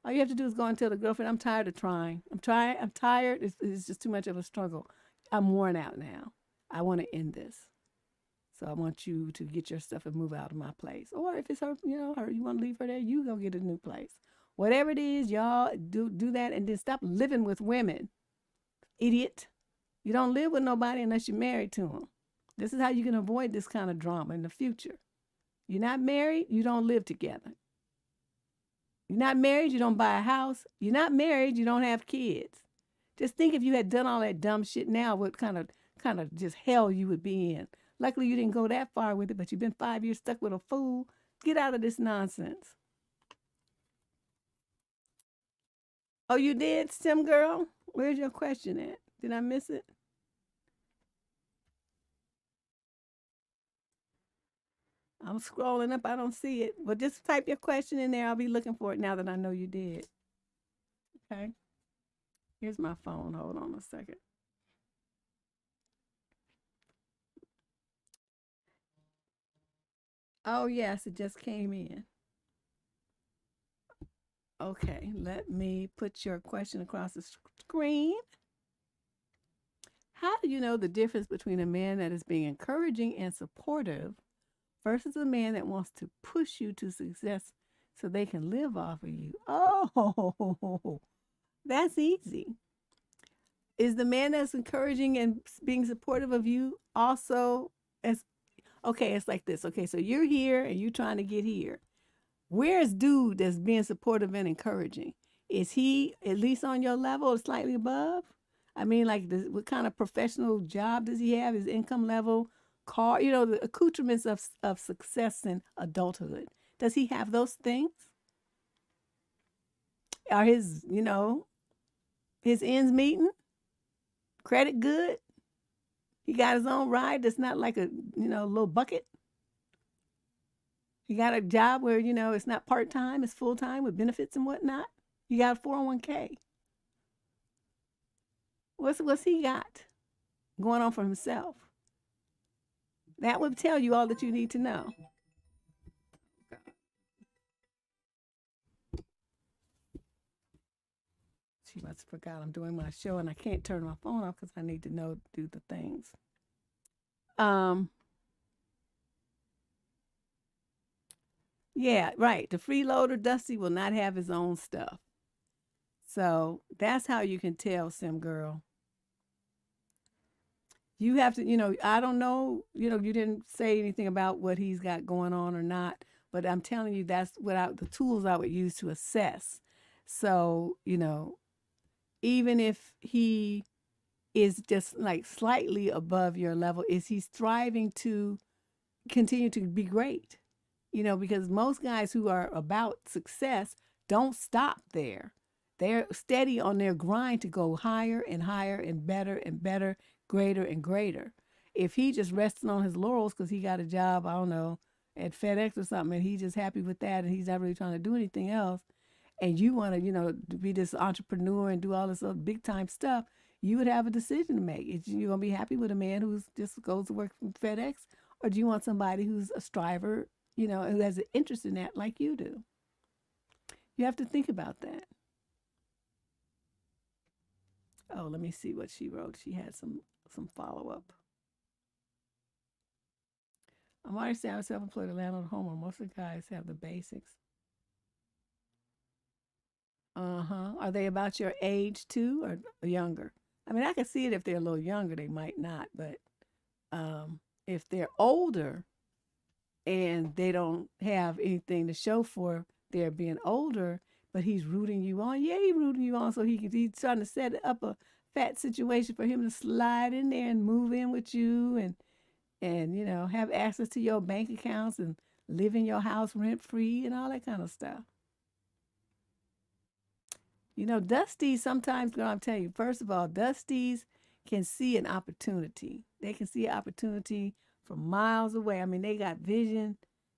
All you have to do is go and tell the girlfriend, I'm tired of trying. I'm tired. It's just too much of a struggle. I'm worn out now. I want to end this. So I want you to get your stuff and move out of my place. Or if it's her, her, you want to leave her there, you go get a new place. Whatever it is, y'all do that, and then stop living with women. Idiot. You don't live with nobody unless you're married to them. This is how you can avoid this kind of drama in the future. You're not married, you don't live together. You're not married, you don't buy a house. You're not married, you don't have kids. Just think if you had done all that dumb shit now, what kind of just hell you would be in. Luckily, you didn't go that far with it, but you've been 5 years stuck with a fool. Get out of this nonsense. Oh, you did, Sim girl? Where's your question at? Did I miss it? I'm scrolling up. I don't see it. But just type your question in there. I'll be looking for it now that I know you did. Okay. Here's my phone. Hold on a second. Oh, yes. It just came in. Okay. Let me put your question across the screen. How do you know the difference between a man that is being encouraging and supportive versus a man that wants to push you to success so they can live off of you? Oh, that's easy. Is the man that's encouraging and being supportive of you also as okay? It's like this. Okay, so you're here and you're trying to get here. Where's dude that's being supportive and encouraging? Is he at least on your level or slightly above? I mean, like, what kind of professional job does he have? His income level, car, the accoutrements of success and adulthood. Does he have those things? Are his ends meeting? Credit good? He got his own ride that's not like a, little bucket? He got a job where, it's not part-time, it's full-time with benefits and whatnot? He got a 401k. What's he got going on for himself? That would tell you all that you need to know. She must have forgot I'm doing my show and I can't turn my phone off because I need to do the things. Yeah, right. The freeloader, Dusty, will not have his own stuff. So that's how you can tell, Sim girl. You have to, I don't know, you didn't say anything about what he's got going on or not, but I'm telling you that's the tools I would use to assess. So, even if he is just like slightly above your level, is he striving to continue to be great? Because most guys who are about success don't stop there. They're steady on their grind to go higher and higher and better, greater and greater. If he just resting on his laurels because he got a job, I don't know, at FedEx or something, and he's just happy with that and he's not really trying to do anything else, and you want to, be this entrepreneur and do all this other big time stuff, you would have a decision to make. Is you going to be happy with a man who just goes to work for FedEx, or do you want somebody who's a striver, who has an interest in that like you do? You have to think about that. Oh, let me see what she wrote. She had some follow-up. I'm already saying I'm self-employed, a landlord, homeowner. Most of the guys have the basics. Are they about your age too, or younger? I mean, I can see it if they're a little younger, they might not, but if they're older and they don't have anything to show for their being older, but he's rooting you on. Yeah, he's rooting you on so he's trying to set up a fat situation for him to slide in there and move in with you and have access to your bank accounts and live in your house rent free and all that kind of stuff. Dusties sometimes, girl, I'm telling you, first of all, Dusties can see an opportunity. They can see an opportunity from miles away. I mean, they got vision.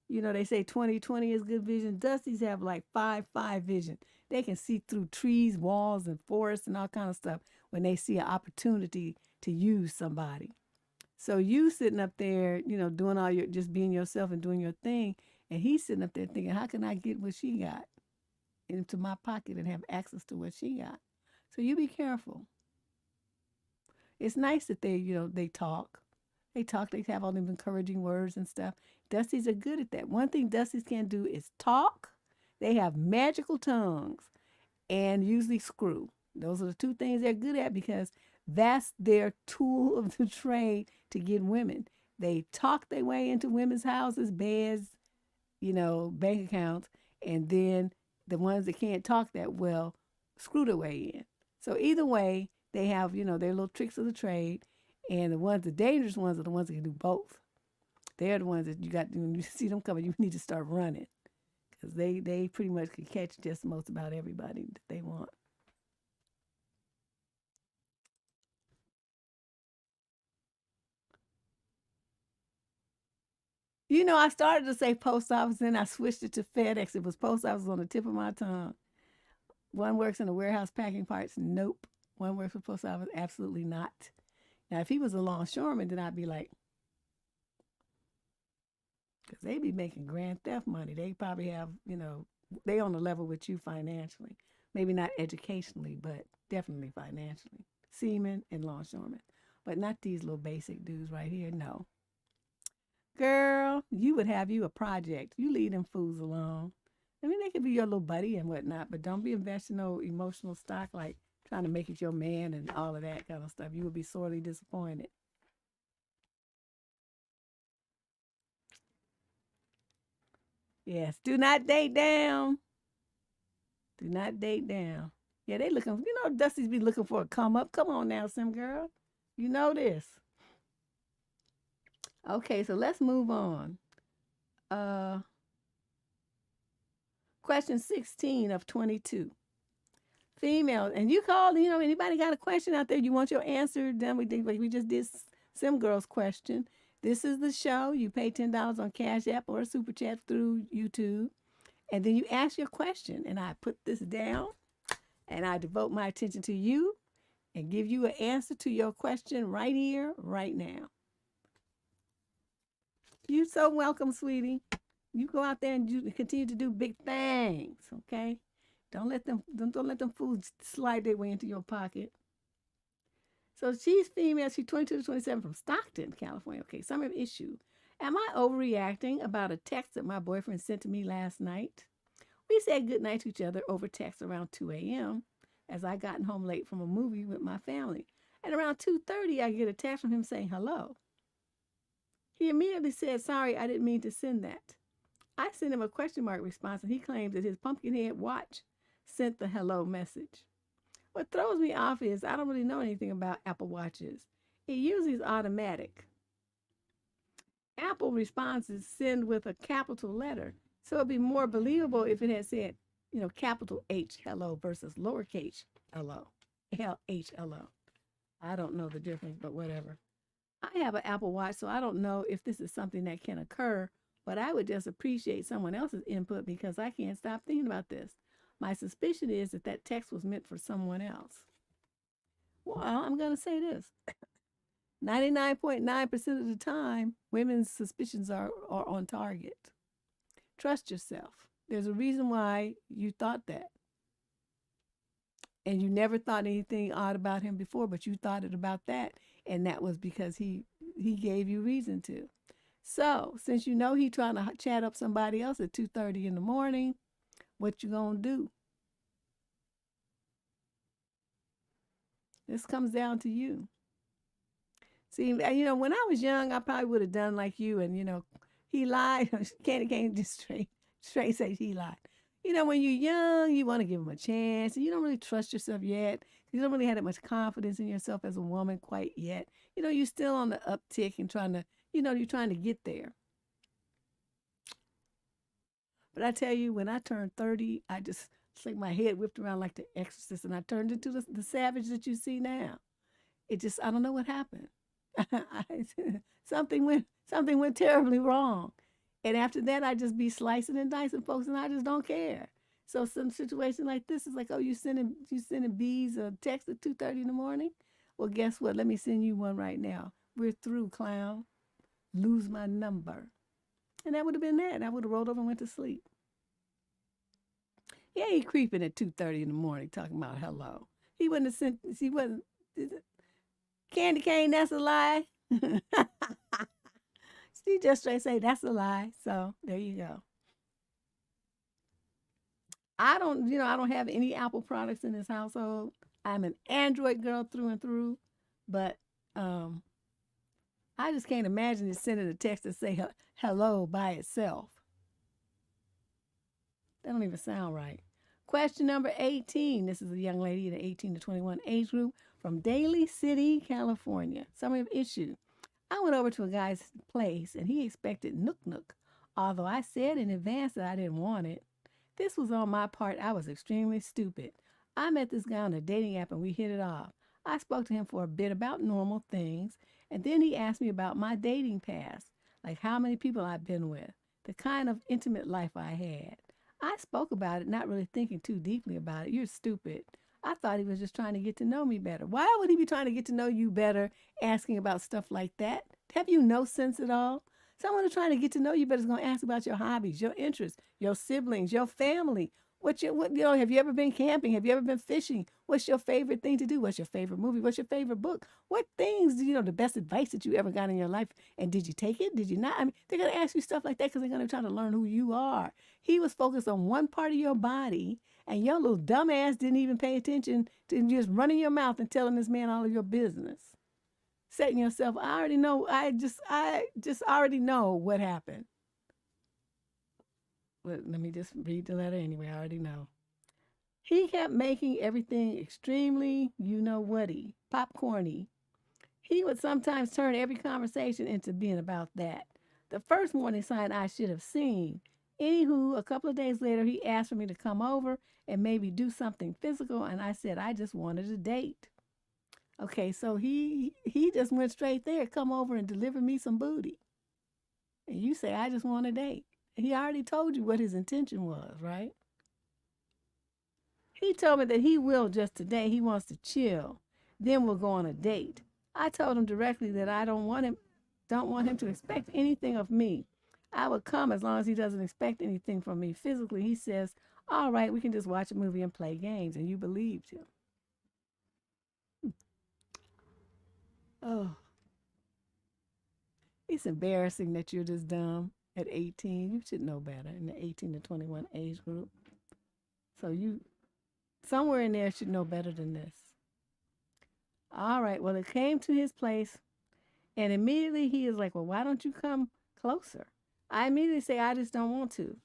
They say 20/20 is good vision. Dusties have like 5/5 vision. They can see through trees, walls, and forests and all kind of stuff when they see an opportunity to use somebody. So you sitting up there, doing all your, just being yourself and doing your thing, and he's sitting up there thinking, how can I get what she got into my pocket and have access to what she got? So you be careful. It's nice that they talk. They have all them encouraging words and stuff. Dusties are good at that. One thing Dusties can do is talk. They have magical tongues and usually screw. Those are the two things they're good at because that's their tool of the trade to get women. They talk their way into women's houses, beds, bank accounts, and then the ones that can't talk that well screw their way in. So either way, they have, their little tricks of the trade, and the dangerous ones are the ones that can do both. They're the ones that when you see them coming, you need to start running because they pretty much can catch just most about everybody that they want. I started to say post office, and I switched it to FedEx. It was post office on the tip of my tongue. One works in a warehouse packing parts. Nope. One works for post office. Absolutely not. Now, if he was a longshoreman, then I'd be like, because they be making grand theft money. They probably have, they on the level with you financially. Maybe not educationally, but definitely financially. Seamen and longshoremen. But not these little basic dudes right here. No. Girl, you would have you a project. You leave them fools alone. I mean, they could be your little buddy and whatnot, but don't be investing no emotional stock like trying to make it your man and all of that kind of stuff. You would be sorely disappointed. Yes, do not date down. Do not date down. Yeah, they looking, Dusty's be looking for a come up. Come on now, Sim girl. You know this. Okay, so let's move on. Question 16 of 22. Female, and you called, anybody got a question out there you want your answer? Then we just did Sim Girl's question. This is the show. You pay $10 on CashApp or Superchat through YouTube. And then you ask your question. And I put this down and I devote my attention to you and give you an answer to your question right here, right now. You're so welcome, sweetie. You go out there and you continue to do big things, okay? Don't let them fools slide their way into your pocket. So she's female. She's 22 to 27 from Stockton, California. Okay, summer issue. Am I overreacting about a text that my boyfriend sent to me last night? We said goodnight to each other over text around 2 a.m. as I gotten home late from a movie with my family. At around 2:30, I get a text from him saying hello. He immediately said, sorry, I didn't mean to send that. I sent him a question mark response, and he claims that his Pumpkinhead watch sent the hello message. What throws me off is I don't really know anything about Apple Watches. It usually is automatic. Apple responses send with a capital letter, so it'd be more believable if it had said, capital H hello versus lowercase hello, LHLO. I don't know the difference, but whatever. I have an Apple Watch, so I don't know if this is something that can occur, but I would just appreciate someone else's input because I can't stop thinking about this. My suspicion is that text was meant for someone else. Well, I'm going to say this. 99.9% of the time, women's suspicions are on target. Trust yourself. There's a reason why you thought that. And you never thought anything odd about him before, but you thought it about that. And that was because he gave you reason to. So, since you know he trying to chat up somebody else at 2:30 in the morning, what you gonna do? This comes down to you. See, when I was young, I probably would have done like you, and he lied. Can't just straight say he lied. You know, when you're young, you want to give them a chance, and you don't really trust yourself yet. You don't really have that much confidence in yourself as a woman quite yet. You know, you're still on the uptick and trying to, you're trying to get there. But I tell you, when I turned 30, it's like my head whipped around like the exorcist, and I turned into the savage that you see now. I don't know what happened. Something went terribly wrong. And after that, I just be slicing and dicing folks, and I just don't care. So some situation like this is like, oh, you sending bees a text at 2:30 in the morning? Well, guess what? Let me send you one right now. We're through, clown. Lose my number. And that would have been that. And I would have rolled over and went to sleep. Yeah, he creeping at 2:30 in the morning talking about hello. He wouldn't have sent, he wasn't, Candy cane, that's a lie. She just straight say that's a lie. So there you go. I don't have any Apple products in this household. I'm an Android girl through and through, but I just can't imagine it sending a text to say hello by itself. That don't even sound right. Question number 18. This is a young lady in the 18 to 21 age group from Daly City, California. Summary of issue. I went over to a guy's place and he expected Nook Nook, although I said in advance that I didn't want it. This was on my part. I was extremely stupid. I met this guy on a dating app and we hit it off. I spoke to him for a bit about normal things, and then he asked me about my dating past, like how many people I've been with, the kind of intimate life I had. I spoke about it, not really thinking too deeply about it. You're stupid. I thought he was just trying to get to know me better. Why would he be trying to get to know you better, asking about stuff like that? Have you no sense at all? Someone who's trying to get to know you better is going to ask about your hobbies, your interests, your siblings, your family. Have you ever been camping? Have you ever been fishing? What's your favorite thing to do? What's your favorite movie? What's your favorite book? What things, the best advice that you ever got in your life? And did you take it? Did you not? I mean, they're going to ask you stuff like that because they're going to try to learn who you are. He was focused on one part of your body, and your little dumbass didn't even pay attention to just running your mouth and telling this man all of your business. Setting yourself, I already know, I just already know what happened. Let me just read the letter anyway. I already know. He kept making everything extremely, you-know-what-y, popcorny. He would sometimes turn every conversation into being about that. The first warning sign I should have seen. Anywho, a couple of days later, he asked for me to come over and maybe do something physical, and I said I just wanted a date. Okay, so he just went straight there, come over and deliver me some booty. And you say, I just want a date. He already told you what his intention was, right? He told me that he will just today. He wants to chill. Then we'll go on a date. I told him directly that I don't want him to expect anything of me. I would come as long as he doesn't expect anything from me physically. He says, all right, we can just watch a movie and play games. And you believed him. Oh. It's embarrassing that you're this dumb at 18. You should know better in the 18 to 21 age group. So you, somewhere in there, should know better than this. All right, well, it came to his place, and immediately he is like, well, why don't you come closer? I immediately say, I just don't want to.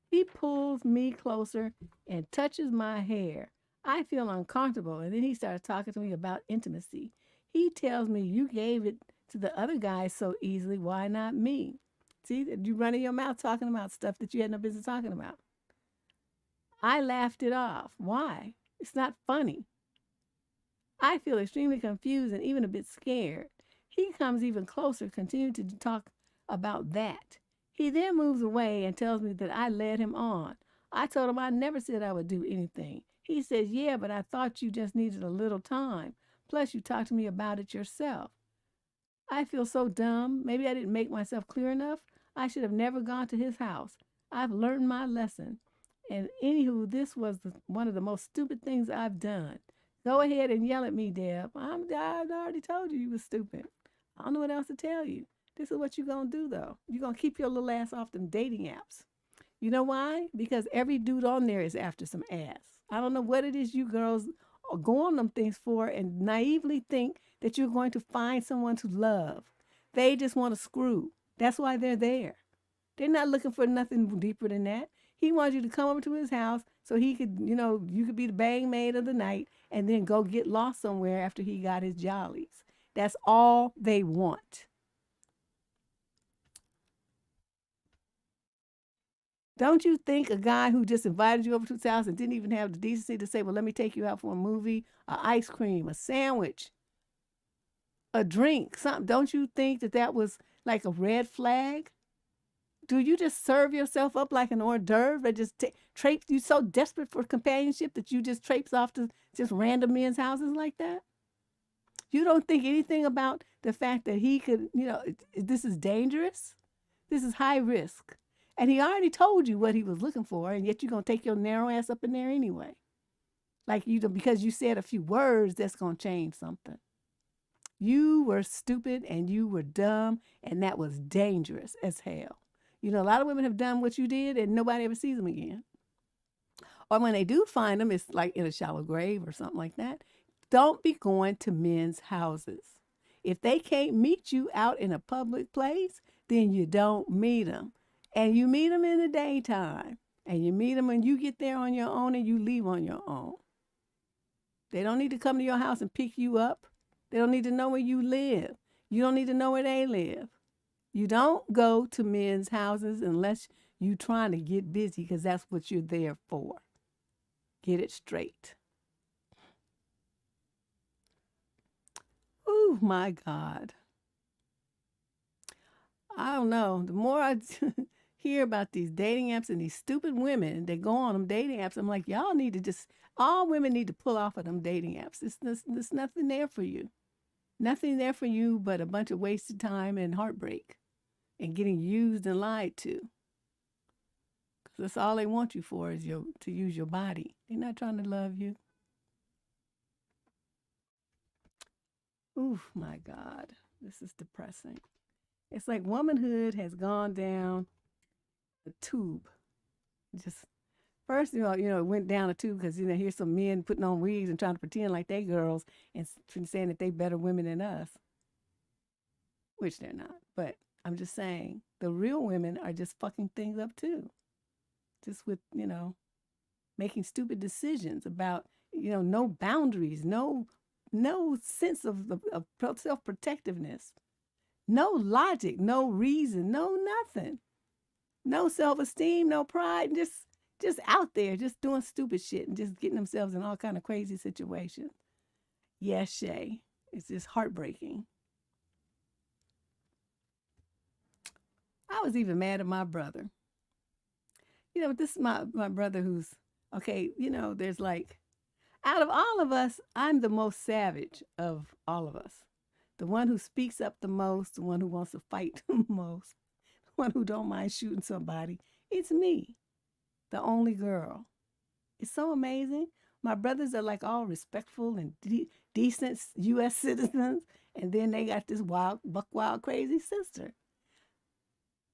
He pulls me closer and touches my hair. I feel uncomfortable, and then he started talking to me about intimacy. He tells me, you gave it to the other guys so easily, why not me? See, you running your mouth talking about stuff that you had no business talking about. I laughed it off. Why? It's not funny. I feel extremely confused and even a bit scared. He comes even closer, continuing to talk about that. He then moves away and tells me that I led him on. I told him I never said I would do anything. He says, yeah, but I thought you just needed a little time. Plus, you talked to me about it yourself. I feel so dumb. Maybe I didn't make myself clear enough. I should have never gone to his house. I've learned my lesson. And anywho, this was one of the most stupid things I've done. Go ahead and yell at me, Deb. I already told you were stupid. I don't know what else to tell you. This is what you're going to do, though. You're going to keep your little ass off them dating apps. You know why? Because every dude on there is after some ass. I don't know what it is you girls go on them things for and naively think that you're going to find someone to love. They just want to screw. That's why they're there. They're not looking for nothing deeper than that. He wants you to come over to his house so he could, you could be the bang maid of the night and then go get lost somewhere after he got his jollies. That's all they want. Don't you think a guy who just invited you over to his house and didn't even have the decency to say, well, let me take you out for a movie, a ice cream, a sandwich, a drink, something, don't you think that was like a red flag? Do you just serve yourself up like an hors d'oeuvre and just traipse? You so desperate for companionship that you just traipse off to just random men's houses like that? You don't think anything about the fact that he could, this is dangerous? This is high risk. And he already told you what he was looking for, and yet you're going to take your narrow ass up in there anyway. Like because you said a few words, that's going to change something. You were stupid and you were dumb, and that was dangerous as hell. A lot of women have done what you did, and nobody ever sees them again. Or when they do find them, it's like in a shallow grave or something like that. Don't be going to men's houses. If they can't meet you out in a public place, then you don't meet them. And you meet them in the daytime. And you meet them when you get there on your own and you leave on your own. They don't need to come to your house and pick you up. They don't need to know where you live. You don't need to know where they live. You don't go to men's houses unless you're trying to get busy, because that's what you're there for. Get it straight. Oh, my God. I don't know. The more I hear about these dating apps and these stupid women that go on them dating apps, I'm like, y'all need to all women need to pull off of them dating apps. There's nothing there for you. Nothing there for you but a bunch of wasted time and heartbreak and getting used and lied to. Because that's all they want you for is to use your body. They're not trying to love you. Ooh, my God. This is depressing. It's like womanhood has gone down a tube. Just first, it went down a tube because, here's some men putting on wigs and trying to pretend like they girls and saying that they better women than us, which they're not. But I'm just saying the real women are just fucking things up too. Just with, making stupid decisions about, no boundaries, no sense of self-protectiveness. No logic, no reason, no nothing. No self-esteem, no pride, just out there, just doing stupid shit and just getting themselves in all kind of crazy situations. Yes, Shay. It's just heartbreaking. I was even mad at my brother. This is my brother who's, okay, there's like, out of all of us, I'm the most savage of all of us. The one who speaks up the most, the one who wants to fight the most, the one who don't mind shooting somebody. It's me, the only girl. It's so amazing. My brothers are like all respectful and decent U.S. citizens, and then they got this buck wild, crazy sister.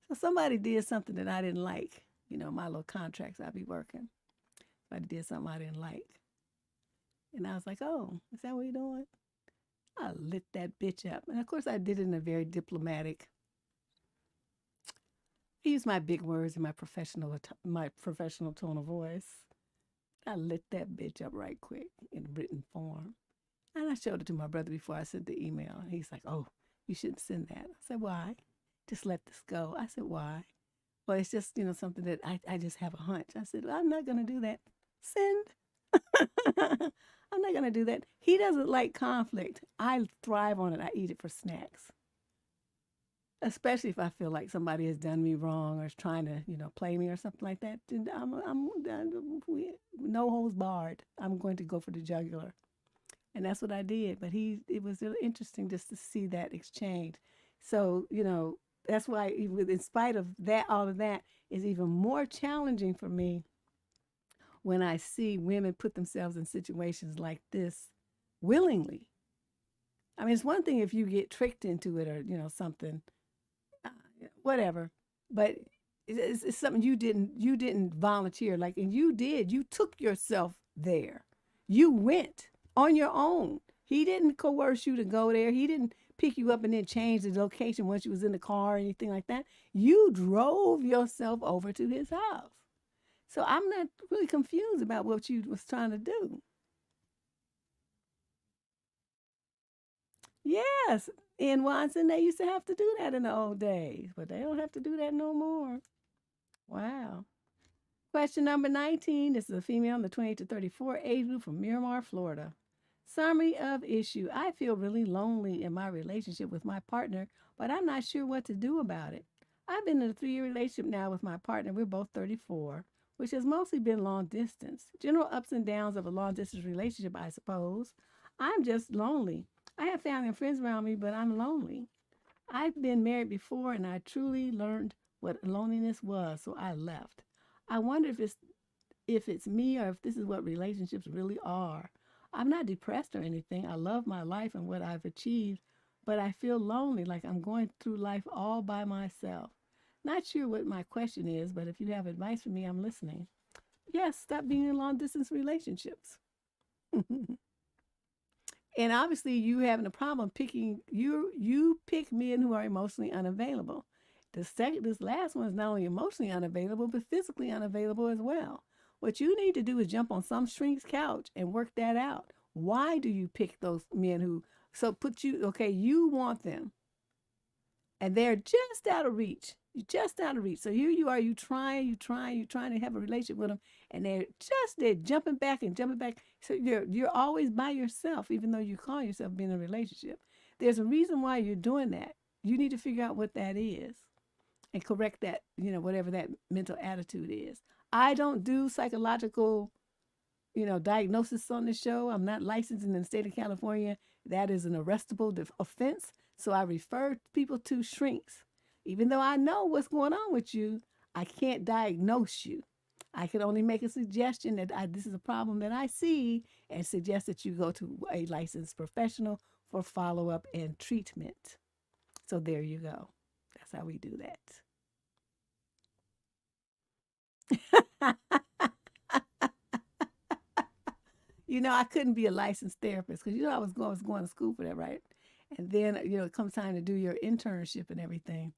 So somebody did something that I didn't like. My little contracts I be working. Somebody did something I didn't like. And I was like, oh, is that what you're doing? I lit that bitch up. And of course I did it in a very diplomatic. I use my big words in my professional tone of voice. I lit that bitch up right quick in written form. And I showed it to my brother before I sent the email. And he's like, oh, you shouldn't send that. I said, why? Just let this go. I said, why? Well, it's just, something that I just have a hunch. I said, well, I'm not going to do that. Send. I'm not going to do that. He doesn't like conflict. I thrive on it. I eat it for snacks. Especially if I feel like somebody has done me wrong or is trying to, play me or something like that. I'm no holds barred. I'm going to go for the jugular. And that's what I did. But it was really interesting just to see that exchange. So, that's why in spite of that, all of that is even more challenging for me when I see women put themselves in situations like this willingly. I mean, it's one thing if you get tricked into it or, something, whatever, but it's something you didn't volunteer. Like, and you took yourself there. You went on your own. He didn't coerce you to go there. He didn't pick you up and then change the location once you was in the car or anything like that. You drove yourself over to his house. So I'm not really confused about what you was trying to do. Yes, in Watson, they used to have to do that in the old days, but they don't have to do that no more. Wow. Question number 19. This is a female in the 28 to 34 age group from Miramar, Florida. Summary of issue. I feel really lonely in my relationship with my partner, but I'm not sure what to do about it. I've been in a 3-year relationship now with my partner. We're both 34, which has mostly been long distance. General ups and downs of a long distance relationship, I suppose. I'm just lonely. I have family and friends around me, but I'm lonely. I've been married before and I truly learned what loneliness was, so I left. I wonder if it's me or if this is what relationships really are. I'm not depressed or anything. I love my life and what I've achieved, but I feel lonely, like I'm going through life all by myself. Not sure what my question is, but if you have advice for me, I'm listening. Yes, stop being in long distance relationships. And obviously you having a problem picking you pick men who are emotionally unavailable. This last one is not only emotionally unavailable but physically unavailable as well. What you need to do is jump on some shrink's couch and work that out. Why do you pick those men who you want them and they're just out of reach. You're just out of reach. So here you are, you trying to have a relationship with them, and they're jumping back and jumping back. So you're always by yourself, even though you call yourself being in a relationship. There's a reason why you're doing that. You need to figure out what that is and correct that, whatever that mental attitude is. I don't do psychological, diagnosis on the show. I'm not licensed in the state of California. That is an arrestable offense. So I refer people to shrinks. Even though I know what's going on with you, I can't diagnose you. I can only make a suggestion that this is a problem that I see and suggest that you go to a licensed professional for follow-up and treatment. So there you go. That's how we do that. I couldn't be a licensed therapist because I was going to school for that, right? And then it comes time to do your internship and everything,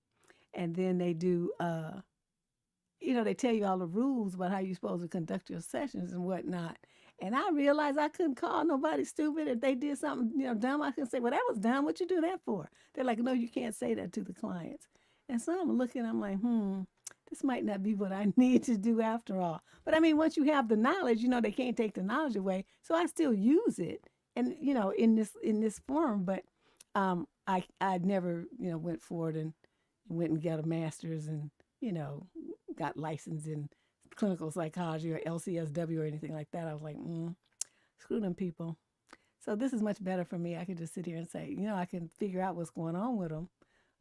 and then they do they tell you all the rules about how you're supposed to conduct your sessions and whatnot. And I realized I couldn't call nobody stupid if they did something dumb. I can say, well, that was dumb. What you do that for? They're like, no, you can't say that to the clients. And so I'm looking, I'm like, this might not be what I need to do after all. But I mean, once you have the knowledge, they can't take the knowledge away. So I still use it, and in this form. But I never went forward and went and got a master's and got licensed in clinical psychology or LCSW or anything like that. I was like, screw them people. So this is much better for me. I can just sit here and say, I can figure out what's going on with them.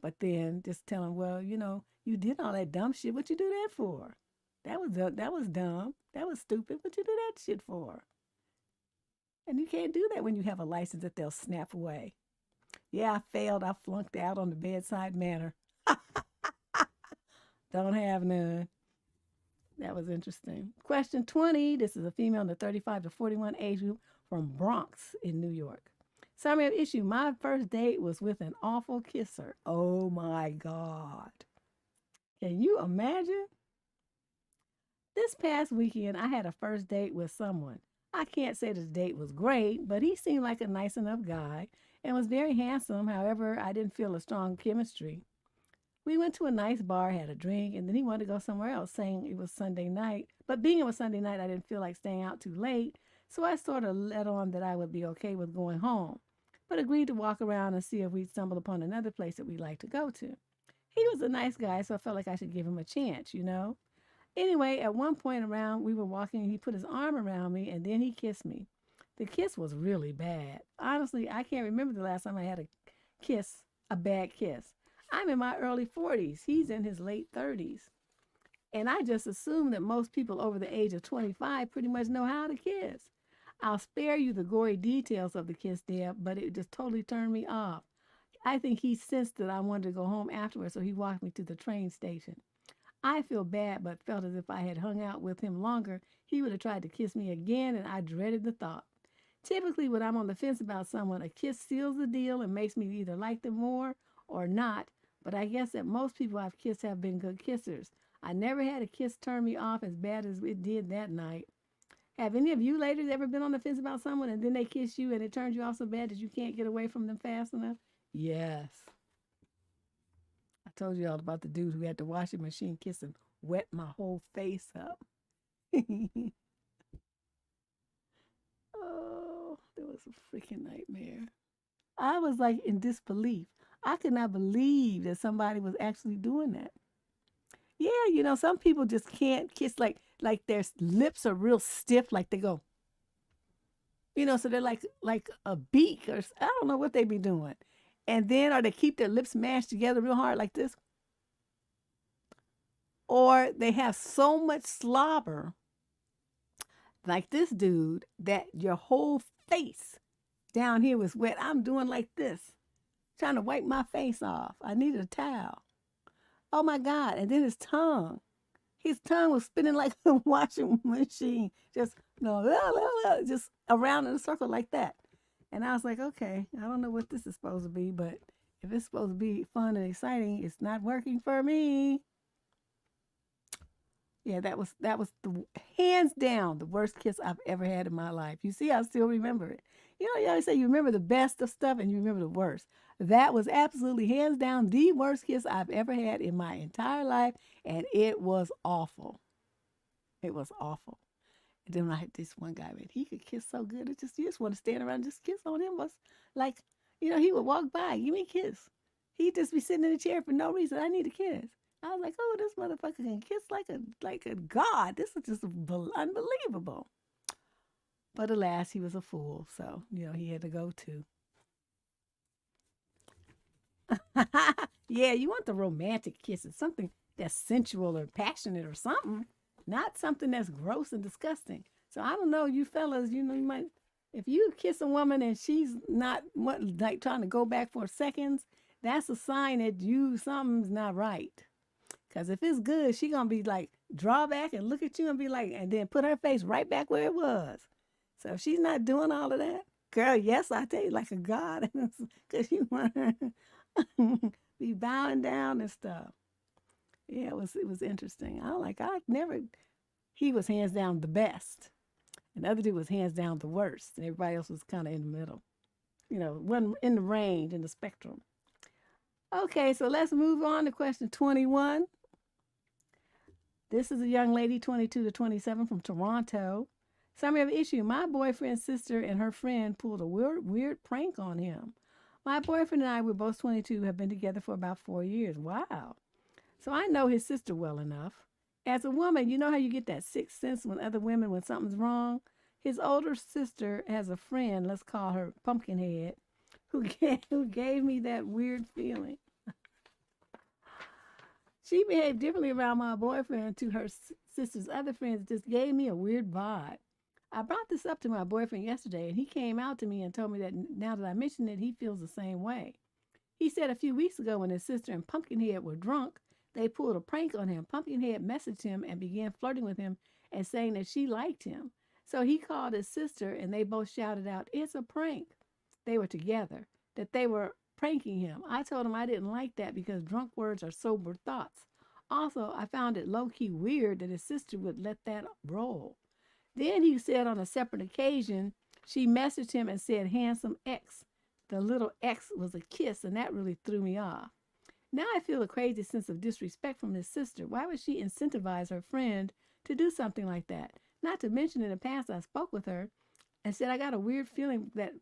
But then just tell them, well, you did all that dumb shit. What you do that for? That was dumb. That was stupid. What you do that shit for? And you can't do that when you have a license that they'll snap away. Yeah, I failed. I flunked out on the bedside manner. Don't have none. That was interesting. Question 20. This is a female in the 35 to 41 age group from Bronx in New York. Summary of issue. My first date was with an awful kisser. Oh my God. Can you imagine? This past weekend, I had a first date with someone. I can't say this date was great, but he seemed like a nice enough guy and was very handsome. However, I didn't feel a strong chemistry. We went to a nice bar, had a drink, and then he wanted to go somewhere else, saying it was Sunday night. But being it was Sunday night, I didn't feel like staying out too late, so I sort of let on that I would be okay with going home, but agreed to walk around and see if we'd stumble upon another place that we'd like to go to. He was a nice guy, so I felt like I should give him a chance. Anyway, at one point around, we were walking, and he put his arm around me, and then he kissed me. The kiss was really bad. Honestly, I can't remember the last time I had a bad kiss. I'm in my early 40s. He's in his late 30s. And I just assume that most people over the age of 25 pretty much know how to kiss. I'll spare you the gory details of the kiss, Deb, but it just totally turned me off. I think he sensed that I wanted to go home afterwards, so he walked me to the train station. I feel bad, but felt as if I had hung out with him longer, he would have tried to kiss me again, and I dreaded the thought. Typically, when I'm on the fence about someone, a kiss seals the deal and makes me either like them more or not, but I guess that most people I've kissed have been good kissers. I never had a kiss turn me off as bad as it did that night. Have any of you ladies ever been on the fence about someone and then they kiss you and it turns you off so bad that you can't get away from them fast enough? Yes. I told you all about the dude who had the washing machine kiss and wet my whole face up. Oh, that was a freaking nightmare. I was like in disbelief. I could not believe that somebody was actually doing that. Yeah, some people just can't kiss like their lips are real stiff, like they go, so they're like a beak or I don't know what they be doing. And then or they keep their lips mashed together real hard like this. Or they have so much slobber like this dude that your whole face down here was wet. I'm doing like this, trying to wipe my face off. I needed a towel. Oh my God. And then his tongue was spinning like a washing machine. Just around in a circle like that. And I was like, okay, I don't know what this is supposed to be, but if it's supposed to be fun and exciting, it's not working for me. Yeah, that was the hands down the worst kiss I've ever had in my life. You see, I still remember it. You always say you remember the best of stuff and you remember the worst. That was absolutely hands down the worst kiss I've ever had in my entire life, and it was awful. It was awful. And then I had this one guy, man, he could kiss so good. You just want to stand around and just kiss on him. Was like, he would walk by, give me a kiss. He'd just be sitting in a chair for no reason. I need a kiss. I was like, oh, this motherfucker can kiss like a god. This is just unbelievable. But alas, he was a fool. So, he had to go too. Yeah, you want the romantic kisses, something that's sensual or passionate or something, not something that's gross and disgusting. So I don't know, you fellas, you might, if you kiss a woman and she's not like trying to go back for seconds, that's a sign that something's not right. Because if it's good, she going to be like, draw back and look at you and be like, and then put her face right back where it was. So if she's not doing all of that, girl, yes, I tell you, like a god, because you want her be bowing down and stuff. Yeah, it was interesting. He was hands down the best. And the other dude was hands down the worst. And everybody else was kind of in the middle. One in the range, in the spectrum. Okay, so let's move on to question 21. This is a young lady, 22 to 27, from Toronto. Summary of issue. My boyfriend's sister and her friend pulled a weird prank on him. My boyfriend and I, we're both 22, have been together for about 4 years. Wow. So I know his sister well enough. As a woman, you know how you get that sixth sense when something's wrong? His older sister has a friend, let's call her Pumpkinhead, who gave me that weird feeling. She behaved differently around my boyfriend to her sister's other friends. It just gave me a weird vibe. I brought this up to my boyfriend yesterday, and he came out to me and told me that now that I mentioned it, he feels the same way. He said a few weeks ago when his sister and Pumpkinhead were drunk, they pulled a prank on him. Pumpkinhead messaged him and began flirting with him and saying that she liked him. So he called his sister, and they both shouted out, "It's a prank." They were together, that they were pranking him. I told him I didn't like that because drunk words are sober thoughts. Also, I found it low-key weird that his sister would let that roll. Then he said on a separate occasion, she messaged him and said, "Handsome X." The little X was a kiss, and that really threw me off. Now I feel a crazy sense of disrespect from his sister. Why would she incentivize her friend to do something like that? Not to mention in the past I spoke with her and said I got a weird feeling that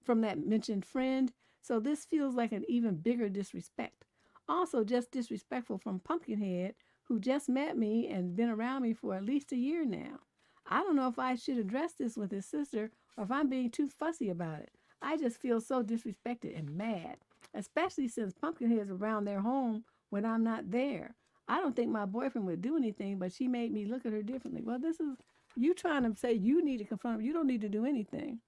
from that mentioned friend. So this feels like an even bigger disrespect. Also just disrespectful from Pumpkinhead, who just met me and been around me for at least a year now. I don't know if I should address this with his sister or if I'm being too fussy about it. I just feel so disrespected and mad, especially since Pumpkinhead's around their home when I'm not there. I don't think my boyfriend would do anything, but she made me look at her differently. Well, this is you trying to say you need to confront him. You don't need to do anything.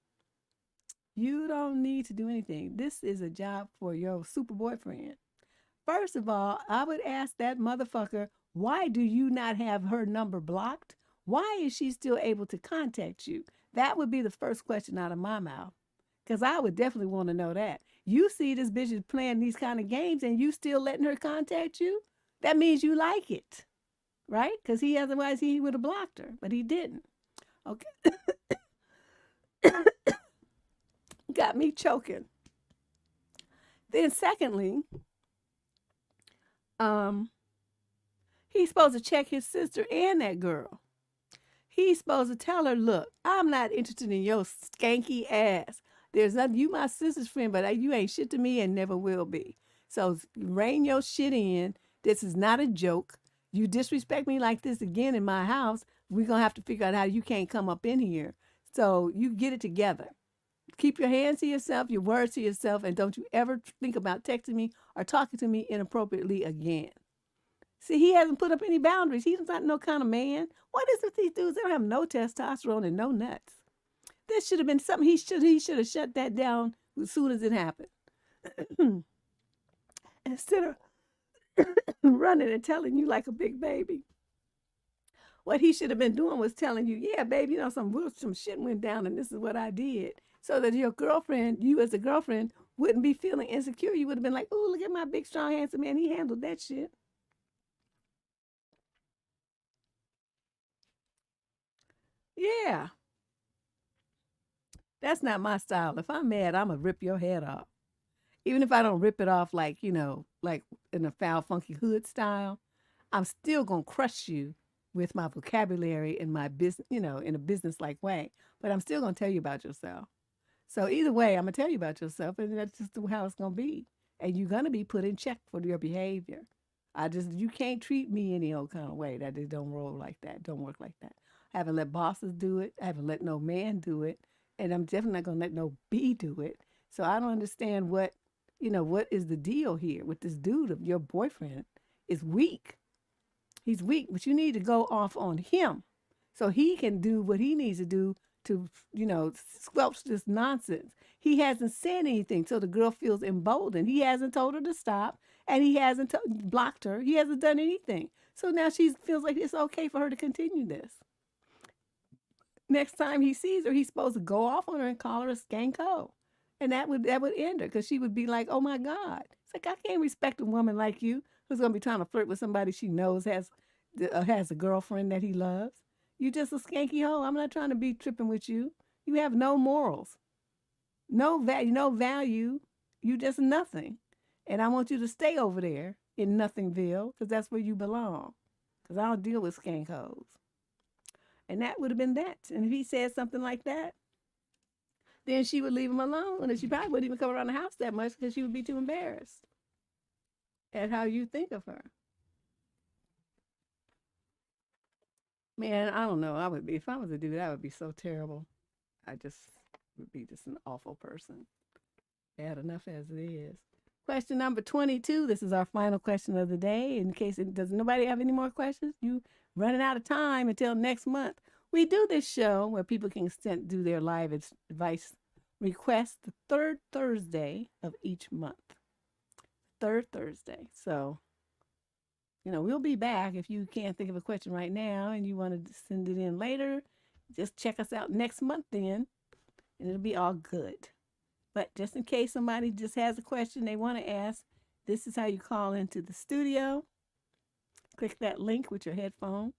You don't need to do anything. This is a job for your super boyfriend. First of all, I would ask that motherfucker, why do you not have her number blocked? Why is she still able to contact you? That would be the first question out of my mouth. Because I would definitely want to know that. You see this bitch is playing these kind of games and you still letting her contact you? That means you like it. right? Because otherwise he would have blocked her, but he didn't. Okay. Got me choking. Then secondly, um, he's supposed to check his sister and that girl. He's supposed to tell her, look, I'm not interested in your skanky ass. There's nothing, you my sister's friend, but you ain't shit to me and never will be. So rein your shit in. This is not a joke. You disrespect me like this again in my house, we're going to have to figure out how you can't come up in here. So you get it together. Keep your hands to yourself, your words to yourself, and don't you ever think about texting me or talking to me inappropriately again. See, he hasn't put up any boundaries. He's not no kind of man. What is it with these dudes? They don't have no testosterone and no nuts. This should have been something he should have shut that down as soon as it happened. Instead of running and telling you like a big baby. What he should have been doing was telling you, yeah, baby, you know, some shit went down and this is what I did. So that your girlfriend, you as a girlfriend, wouldn't be feeling insecure. You would have been like, oh, look at my big, strong, handsome man. He handled that shit. Yeah. That's not my style. If I'm mad, I'm going to rip your head off. Even if I don't rip it off like, you know, like in a foul, funky hood style, I'm still going to crush you with my vocabulary and my business, you know, in a business-like way. But I'm still going to tell you about yourself. So either way, I'm going to tell you about yourself, and that's just how it's going to be. And you're going to be put in check for your behavior. You can't treat me any old kind of way. That it don't roll like that. Don't work like that. I haven't let bosses do it. I haven't let no man do it. And I'm definitely not going to let no B do it. So I don't understand what is the deal here with this dude of your boyfriend is weak. He's weak, but you need to go off on him so he can do what he needs to do to, squelch this nonsense. He hasn't said anything, so the girl feels emboldened. He hasn't told her to stop, and he hasn't blocked her. He hasn't done anything. So now she feels like it's okay for her to continue this. Next time he sees her, he's supposed to go off on her and call her a skanko. And that would end her because she would be like, oh my God. It's like, I can't respect a woman like you who's going to be trying to flirt with somebody she knows has a girlfriend that he loves. You just a skanky hoe. I'm not trying to be tripping with you. You have no morals, no value. You just nothing. And I want you to stay over there in Nothingville because that's where you belong. Because I don't deal with skank hoes. And that would have been that. And if he said something like that, then she would leave him alone. And she probably wouldn't even come around the house that much because she would be too embarrassed at how you think of her. Man, I don't know. I would be, if I was a dude, I would be so terrible. I just would be just an awful person. Bad enough as it is. Question number 22. This is our final question of the day. In case does nobody have any more questions, you running out of time until next month. We do this show where people can do their live advice requests the third Thursday of each month. Third Thursday. So, we'll be back. If you can't think of a question right now and you want to send it in later, just check us out next month then, and it'll be all good. But just in case somebody just has a question they want to ask, this is how you call into the studio. Click that link with your headphone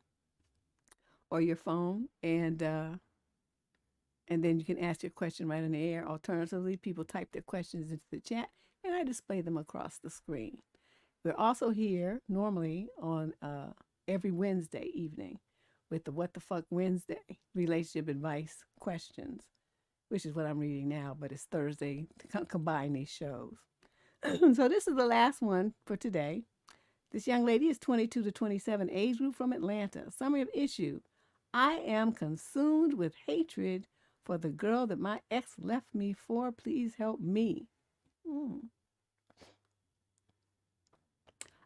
or your phone, and then you can ask your question right in the air. Alternatively, people type their questions into the chat, and I display them across the screen. We're also here normally on every Wednesday evening with the What the Fuck Wednesday relationship advice questions, which is what I'm reading now, but it's Thursday to combine these shows. So this is the last one for today. This young lady is 22 to 27, age group from Atlanta. Summary of issue. I am consumed with hatred for the girl that my ex left me for. Please help me.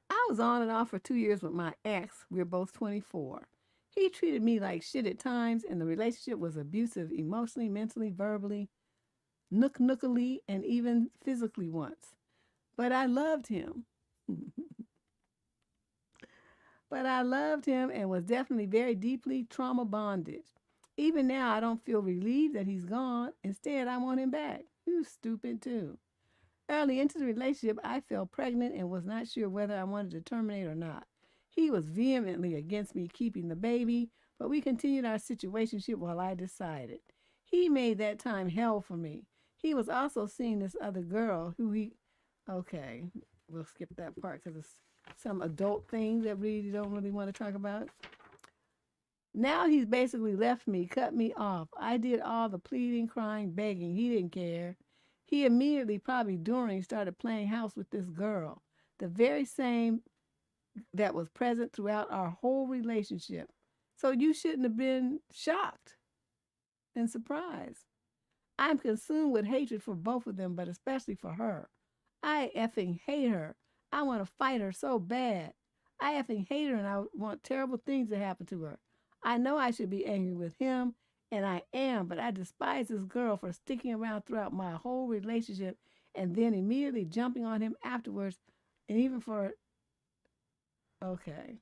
I was on and off for 2 years with my ex. We're both 24. He treated me like shit at times, and the relationship was abusive emotionally, mentally, verbally, nookily, and even physically once. But I loved him. And was definitely very deeply trauma bonded. Even now, I don't feel relieved that he's gone. Instead, I want him back. You stupid too. Early into the relationship, I felt pregnant and was not sure whether I wanted to terminate or not. He was vehemently against me keeping the baby, but we continued our situationship while I decided. He made that time hell for me. He was also seeing this other girl who he. Okay, we'll skip that part because it's some adult thing that we don't really want to talk about. Now he's basically left me, cut me off. I did all the pleading, crying, begging. He didn't care. He immediately, probably during, started playing house with this girl, the very same that was present throughout our whole relationship. So you shouldn't have been shocked and surprised. I'm consumed with hatred for both of them, but especially for her. I effing hate her. I want to fight her so bad. I effing hate her and I want terrible things to happen to her. I know I should be angry with him, and I am, but I despise this girl for sticking around throughout my whole relationship and then immediately jumping on him afterwards, and even for, okay.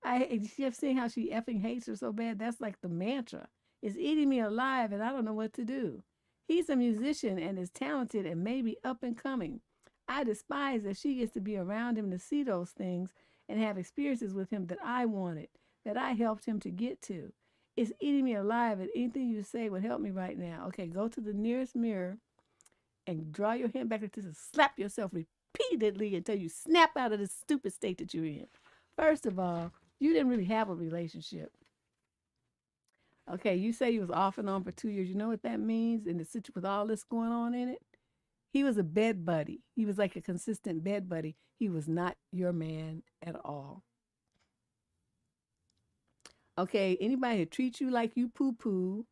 You have seen how she effing hates her so bad? That's like the mantra. It's eating me alive, and I don't know what to do. He's a musician and is talented and maybe up and coming. I despise that she gets to be around him to see those things and have experiences with him that I wanted, that I helped him to get to. It's eating me alive, and anything you say would help me right now. Okay, go to the nearest mirror and draw your hand back to slap yourself repeatedly until you snap out of this stupid state that you're in. First of all, you didn't really have a relationship. Okay, you say you was off and on for 2 years. You know what that means in the situation with all this going on in it? He was a bed buddy. He was like a consistent bed buddy. He was not your man at all. Okay, anybody who treats you like you poo-poo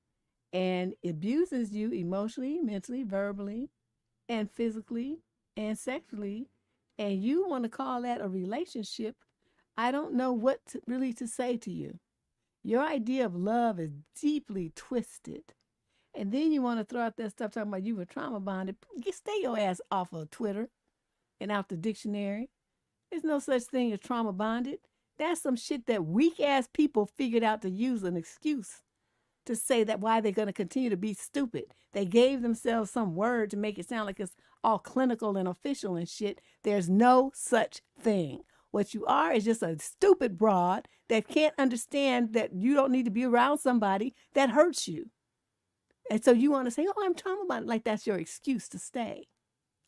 and abuses you emotionally, mentally, verbally, and physically, and sexually, and you want to call that a relationship, I don't know what really to say to you. Your idea of love is deeply twisted. And then you want to throw out that stuff talking about you were trauma bonded. Stay your ass off of Twitter and out the dictionary. There's no such thing as trauma bonded. That's some shit that weak ass people figured out to use an excuse to say that why they're going to continue to be stupid. They gave themselves some word to make it sound like it's all clinical and official and shit. There's no such thing. What you are is just a stupid broad that can't understand that you don't need to be around somebody that hurts you. And so you want to say, oh, I'm trauma bonded, like that's your excuse to stay.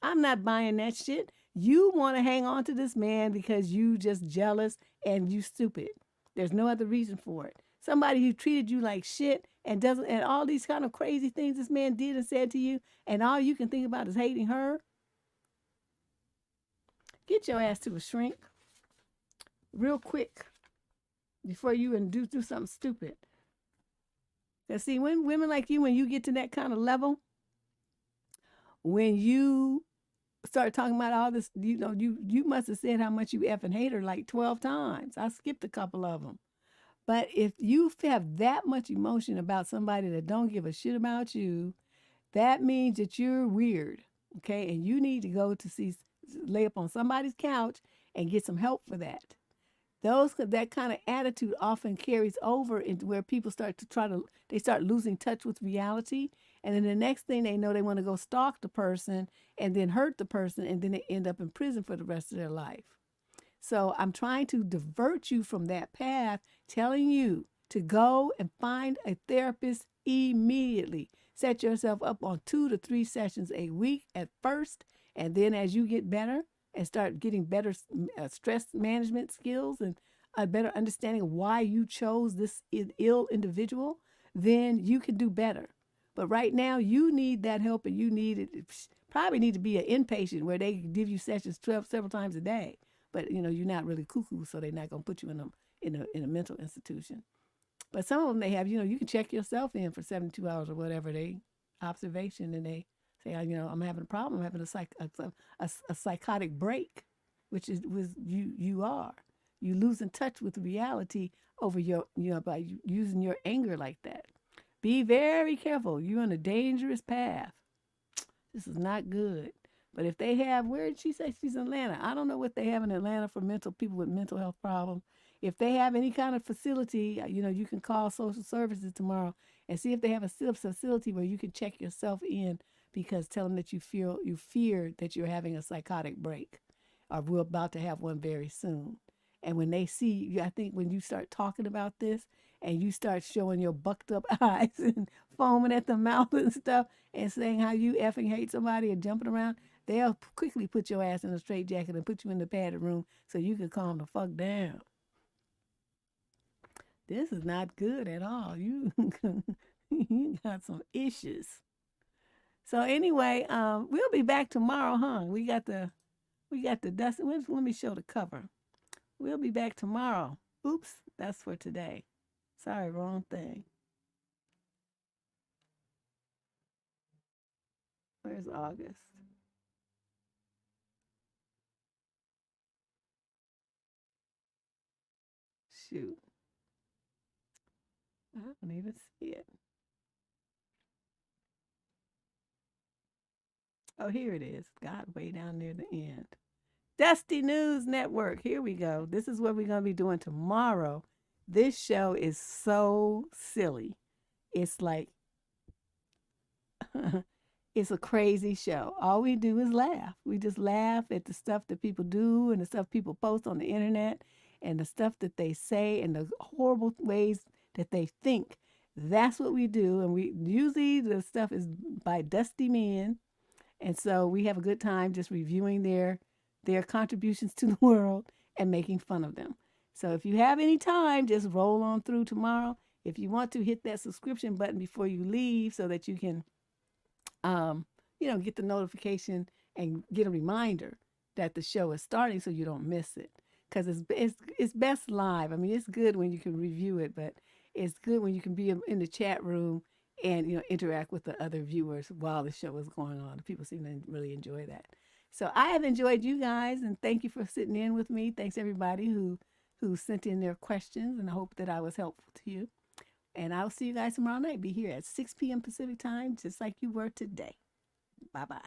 I'm not buying that shit. You want to hang on to this man because you just jealous and you stupid. There's no other reason for it. Somebody who treated you like shit and doesn't, and all these kind of crazy things this man did and said to you, and all you can think about is hating her. Get your ass to a shrink real quick before you do something stupid. Because see, when women like you, when you get to that kind of level, when you start talking about all this, you must have said how much you effing hate her like 12 times. I skipped a couple of them. But if you have that much emotion about somebody that don't give a shit about you, that means that you're weird, okay? And you need to go to lay up on somebody's couch and get some help for that. That kind of attitude often carries over into where people start losing touch with reality. And then the next thing they know, they want to go stalk the person and then hurt the person, and then they end up in prison for the rest of their life. So I'm trying to divert you from that path, telling you to go and find a therapist immediately. Set yourself up on 2 to 3 sessions a week at first, and then as you get better and start getting better stress management skills and a better understanding of why you chose this ill individual, then you can do better. But right now, you need that help, and you probably need to be an inpatient where they give you sessions several times a day. But you're not really cuckoo, so they're not gonna put you in a mental institution. But some of them they have, you can check yourself in for 72 hours or whatever observation, and they say, I'm having a problem. I'm having a psychotic break, which is you are. You losing touch with reality over by using your anger like that. Be very careful. You're on a dangerous path. This is not good. But if they have, where did she say she's in Atlanta? I don't know what they have in Atlanta for people with mental health problems. If they have any kind of facility, you can call social services tomorrow and see if they have a facility where you can check yourself in, because tell them that you fear that you're having a psychotic break, or we're about to have one very soon. And when they see you, I think when you start talking about this and you start showing your bucked up eyes and foaming at the mouth and stuff and saying how you effing hate somebody and jumping around, they'll quickly put your ass in a straitjacket and put you in the padded room so you can calm the fuck down. This is not good at all. You got some issues. So anyway, we'll be back tomorrow, huh? We got the dust. Let me show the cover. We'll be back tomorrow. Oops, that's for today. Sorry, wrong thing. Where's August? Shoot. I don't even see it. Oh, here it is. God, way down near the end. Dusty News Network. Here we go. This is what we're going to be doing tomorrow. This show is so silly. It's like, it's a crazy show. All we do is laugh. We just laugh at the stuff that people do and the stuff people post on the internet and the stuff that they say and the horrible ways that they think. That's what we do. And we usually the stuff is by dusty men. And so we have a good time just reviewing their contributions to the world and making fun of them. So if you have any time, just roll on through tomorrow. If you want to, hit that subscription button before you leave so that you can, get the notification and get a reminder that the show is starting so you don't miss it. Because it's best live. I mean, it's good when you can review it, but it's good when you can be in the chat room and interact with the other viewers while the show is going on. People seem to really enjoy that. So I have enjoyed you guys, and thank you for sitting in with me. Thanks everybody who sent in their questions, and I hope that I was helpful to you. And I'll see you guys tomorrow night. Be here at 6 p.m. Pacific time, just like you were today. Bye-bye.